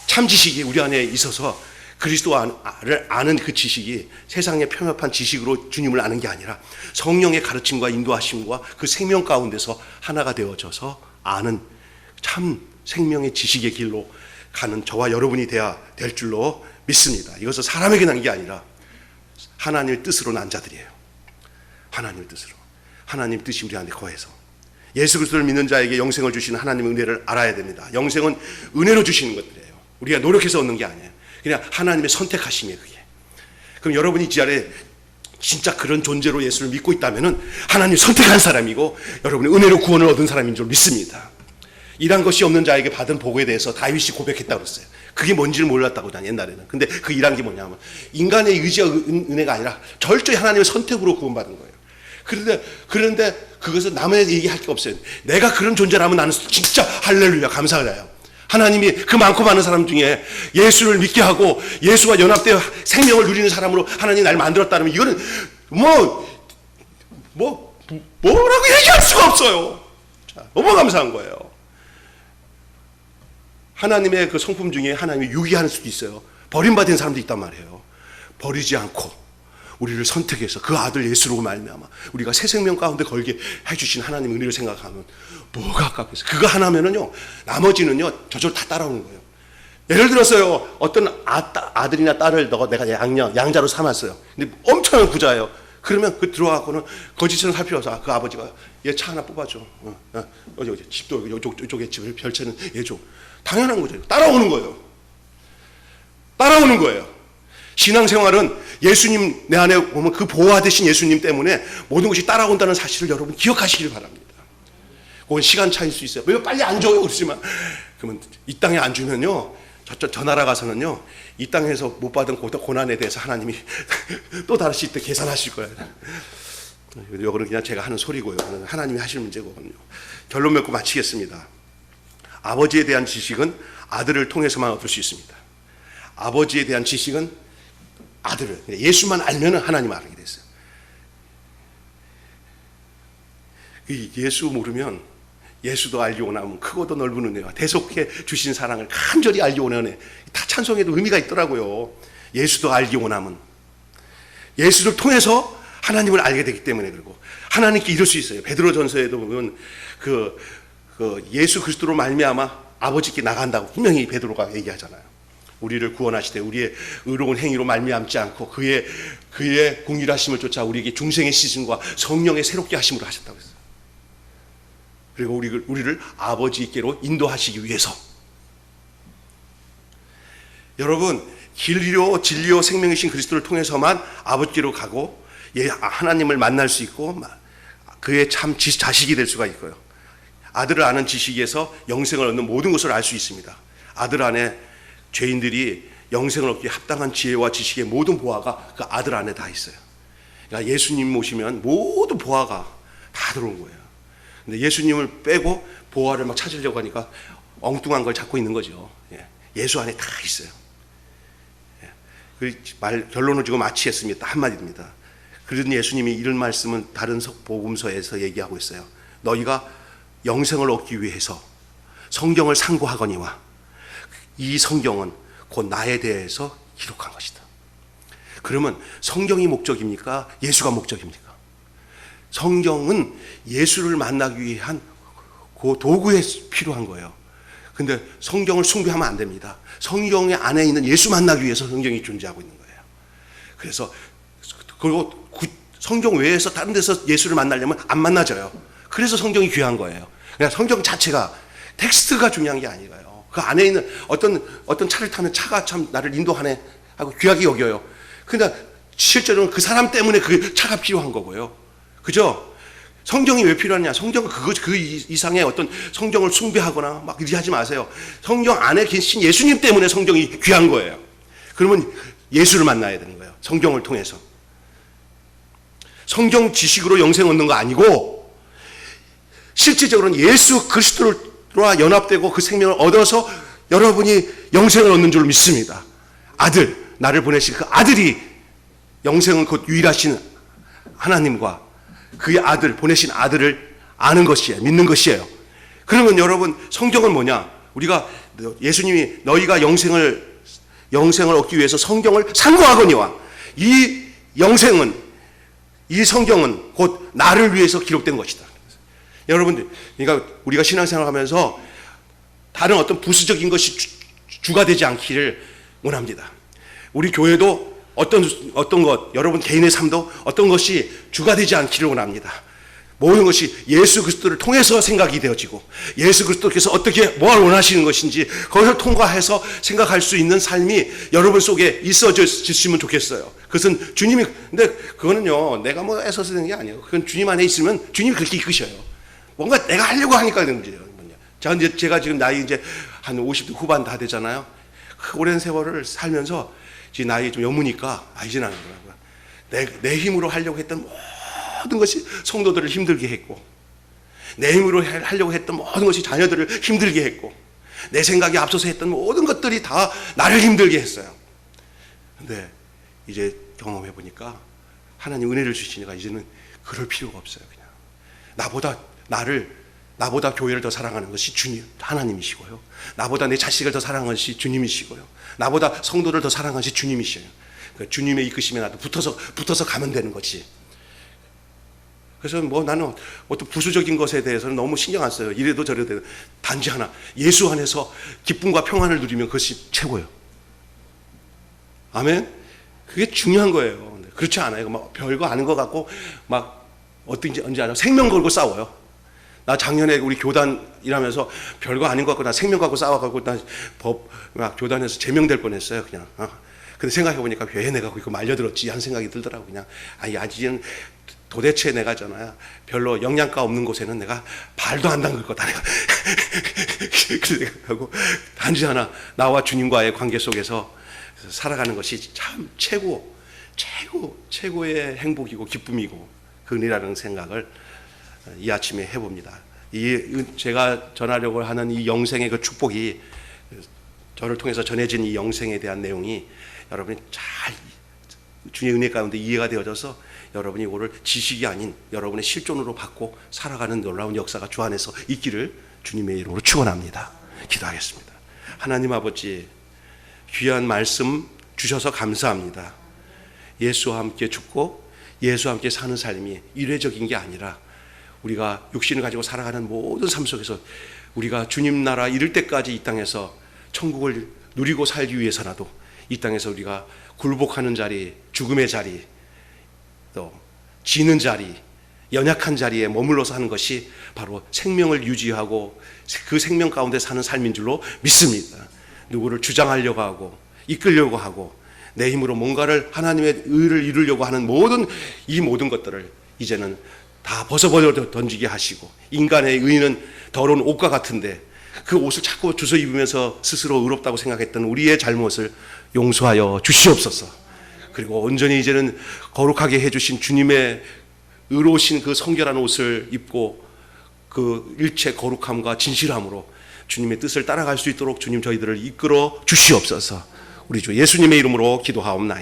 참 지식이 우리 안에 있어서 그리스도를 아는 그 지식이 세상의 편협한 지식으로 주님을 아는 게 아니라 성령의 가르침과 인도하심과 그 생명 가운데서 하나가 되어져서 아는 참 생명의 지식의 길로 가는 저와 여러분이 돼야 될 줄로 믿습니다. 이것은 사람에게 난 게 아니라 하나님의 뜻으로 난 자들이에요. 하나님의 뜻으로. 하나님 뜻이 우리 안에 거해서 예수 그리스도를 믿는 자에게 영생을 주시는 하나님의 은혜를 알아야 됩니다. 영생은 은혜로 주시는 것들이에요. 우리가 노력해서 얻는 게 아니에요. 그냥 하나님의 선택하심이에요. 그게. 그럼 여러분이 이 자리에 진짜 그런 존재로 예수를 믿고 있다면은 하나님 선택한 사람이고 여러분이 은혜로 구원을 얻은 사람인 줄 믿습니다. 일한 것이 없는 자에게 받은 복에 대해서 다윗이 고백했다고 그랬어요. 그게 뭔지를 몰랐다고 옛날에는. 근데 그 일한 게 뭐냐면 인간의 의지와 은혜가 아니라 철저히 하나님의 선택으로 구원받은 거예요. 그런데 그것은 남의 얘기할 게 없어요. 내가 그런 존재라면 나는 진짜 할렐루야 감사해요. 하나님이 그 많고 많은 사람 중에 예수를 믿게 하고 예수와 연합되어 생명을 누리는 사람으로 하나님이 날 만들었다면 이거는 뭐라고 얘기할 수가 없어요. 자, 너무 감사한 거예요. 하나님의 그 성품 중에 하나님이 유기할 수도 있어요. 버림받은 사람도 있단 말이에요. 버리지 않고 우리를 선택해서 그 아들 예수로 말미암아 우리가 새 생명 가운데 걸게 해주신 하나님의 은혜를 생각하면 뭐가 아깝겠어요. 그거 하나면은요 나머지는요 저절로 다 따라오는 거예요. 예를 들어서요 어떤 아들이나 딸을 내가 양자로 삼았어요. 근데 엄청난 부자예요. 그러면 그 들어가고는 거지처럼 살 필요 없어. 그 아버지가 얘 차 하나 뽑아줘. 어디 집도 이쪽에 집을 별채는 얘 줘. 당연한 거죠. 따라오는 거예요. 신앙생활은 예수님 내 안에 보면 그 보호하되신 예수님 때문에 모든 것이 따라온다는 사실을 여러분 기억하시길 바랍니다. 그건 시간 차일 수 있어요. 왜 빨리 안 줘요? 그러지만 그러면 이 땅에 안 주면요 저 나라 가서는요 이 땅에서 못 받은 고난에 대해서 하나님이 또 다시 때 계산하실 거예요. 이거는 그냥 제가 하는 소리고요. 하나님이 하실 문제거든요. 결론 맺고 마치겠습니다. 아버지에 대한 지식은 아들을 통해서만 얻을 수 있습니다. 아버지에 대한 지식은 아들을 예수만 알면 하나님을 알게 됐어요. 예수 모르면 예수도 알기 원하면 크고도 넓은 은혜와 대속해 주신 사랑을 간절히 알기 원하는 다 찬송에도 의미가 있더라고요. 예수도 알기 원하면 예수를 통해서 하나님을 알게 되기 때문에 그리고 하나님께 이룰 수 있어요. 베드로전서에도 보면 그 예수 그리스도로 말미암아 아버지께 나간다고 분명히 베드로가 얘기하잖아요. 우리를 구원하시되 우리의 의로운 행위로 말미암지 않고 그의 공의하심을 쫓아 우리에게 중생의 시즌과 성령의 새롭게 하심으로 하셨다고 했어요. 그리고 우리를 아버지께로 인도하시기 위해서 여러분 길이요 진리요 생명이신 그리스도를 통해서만 아버지께로 가고 하나님을 만날 수 있고 그의 참 자식이 될 수가 있고요. 아들을 아는 지식에서 영생을 얻는 모든 것을 알 수 있습니다. 아들 안에 죄인들이 영생을 얻기에 합당한 지혜와 지식의 모든 보화가 그 아들 안에 다 있어요. 그러니까 예수님 모시면 모든 보화가 다 들어온 거예요. 근데 예수님을 빼고 보화를 막 찾으려고 하니까 엉뚱한 걸 잡고 있는 거죠. 예수 안에 다 있어요. 그 말 결론을 주고 마치겠습니다. 한마디입니다. 그런 예수님이 이런 말씀은 다른 복음서에서 얘기하고 있어요. 너희가 영생을 얻기 위해서 성경을 상고하거니와 이 성경은 곧 나에 대해서 기록한 것이다. 그러면 성경이 목적입니까? 예수가 목적입니까? 성경은 예수를 만나기 위한 그 도구에 필요한 거예요. 근데 성경을 숭배하면 안 됩니다. 성경 안에 있는 예수 만나기 위해서 성경이 존재하고 있는 거예요. 그래서 그리고 성경 외에서 다른 데서 예수를 만나려면 안 만나져요. 그래서 성경이 귀한 거예요. 그냥 성경 자체가 텍스트가 중요한 게 아니라요. 그 안에 있는 어떤 차를 타면 차가 참 나를 인도하네 하고 귀하게 여겨요. 그러니까 실제로는 그 사람 때문에 그 차가 필요한 거고요. 그죠? 성경이 왜 필요하냐? 성경은 그 이상의 어떤 성경을 숭배하거나 막 이렇게 하지 마세요. 성경 안에 계신 예수님 때문에 성경이 귀한 거예요. 그러면 예수를 만나야 되는 거예요. 성경을 통해서. 성경 지식으로 영생 얻는 거 아니고 실질적으로는 예수 그리스도와 연합되고 그 생명을 얻어서 여러분이 영생을 얻는 줄 믿습니다. 아들, 나를 보내신 그 아들이 영생은 곧 유일하신 하나님과 그의 아들, 보내신 아들을 아는 것이에요. 믿는 것이에요. 그러면 여러분 성경은 뭐냐? 우리가 예수님이 너희가 영생을 얻기 위해서 성경을 상고하거니와 이 영생은 이 성경은 곧 나를 위해서 기록된 것이다. 여러분들, 그러니까 우리가 신앙생활 하면서 다른 어떤 부수적인 것이 주가 되지 않기를 원합니다. 우리 교회도 어떤 것, 여러분 개인의 삶도 어떤 것이 주가 되지 않기를 원합니다. 모든 것이 예수 그리스도를 통해서 생각이 되어지고 예수 그리스도께서 어떻게 뭘 원하시는 것인지 그것을 통과해서 생각할 수 있는 삶이 여러분 속에 있어졌으면 좋겠어요. 그것은 주님이, 근데 그거는요 내가 뭐 애써서 되는 게 아니에요. 그건 주님 안에 있으면 주님이 그렇게 이끄셔요. 뭔가 내가 하려고 하니까 되는 문제예요. 제가 지금 나이 이제 한 50대 후반 다 되잖아요. 그 오랜 세월을 살면서 지금 나이 좀 여무니까 이제는 안 그러고요. 내 힘으로 하려고 했던 모든 것이 성도들을 힘들게 했고, 내 힘으로 하려고 했던 모든 것이 자녀들을 힘들게 했고, 내 생각이 앞서서 했던 모든 것들이 다 나를 힘들게 했어요. 근데 이제 경험해 보니까 하나님 은혜를 주시니까 이제는 그럴 필요가 없어요. 그냥 나보다 교회를 더 사랑하는 것이 주님, 하나님이시고요. 나보다 내 자식을 더 사랑하는 것이 주님이시고요. 나보다 성도를 더 사랑하는 것이 주님이시고요. 그러니까 주님의 이끄심에 나도 붙어서 가면 되는 거지. 그래서 뭐 나는 어떤 부수적인 것에 대해서는 너무 신경 안 써요. 이래도 저래도 단지 하나, 예수 안에서 기쁨과 평안을 누리면 그것이 최고예요. 아멘? 그게 중요한 거예요. 그렇지 않아요. 막 별거 아닌 것 같고 막 언제 알아요? 생명 걸고 싸워요. 나 작년에 우리 교단 일하면서 별거 아닌 것 같고 나 생명 갖고 싸워갖고 나 막 교단에서 제명될 뻔했어요. 그냥. 근데 생각해보니까 왜 내가 그거 말려들었지 한 생각이 들더라고. 그냥 아직은 도대체 내가 별로 영양가 없는 곳에는 내가 발도 안 담글 거다. 내가 그렇게 생각하고 단지 하나 나와 주님과의 관계 속에서 살아가는 것이 참 최고의 행복이고 기쁨이고 그 은혜라는 생각을 이 아침에 해봅니다. 제가 전하려고 하는 이 영생의 그 축복이 저를 통해서 전해진 이 영생에 대한 내용이 여러분이 잘 주님의 은혜 가운데 이해가 되어져서 여러분이 이거를 지식이 아닌 여러분의 실존으로 받고 살아가는 놀라운 역사가 주 안에서 있기를 주님의 이름으로 축원합니다. 기도하겠습니다. 하나님 아버지, 귀한 말씀 주셔서 감사합니다. 예수와 함께 죽고 예수와 함께 사는 삶이 일회적인 게 아니라 우리가 육신을 가지고 살아가는 모든 삶 속에서 우리가 주님 나라 이를 때까지 이 땅에서 천국을 누리고 살기 위해서라도 이 땅에서 우리가 굴복하는 자리, 죽음의 자리, 또 지는 자리, 연약한 자리에 머물러서 하는 것이 바로 생명을 유지하고 그 생명 가운데 사는 삶인 줄로 믿습니다. 누구를 주장하려고 하고 이끌려고 하고 내 힘으로 뭔가를 하나님의 의를 이루려고 하는 모든 것들을 이제는 다 벗어버려 던지게 하시고, 인간의 의는 더러운 옷과 같은데 그 옷을 자꾸 주워 입으면서 스스로 의롭다고 생각했던 우리의 잘못을 용서하여 주시옵소서. 그리고 온전히 이제는 거룩하게 해주신 주님의 의로우신 그 성결한 옷을 입고 그 일체 거룩함과 진실함으로 주님의 뜻을 따라갈 수 있도록 주님 저희들을 이끌어 주시옵소서. 우리 주 예수님의 이름으로 기도하옵나이다.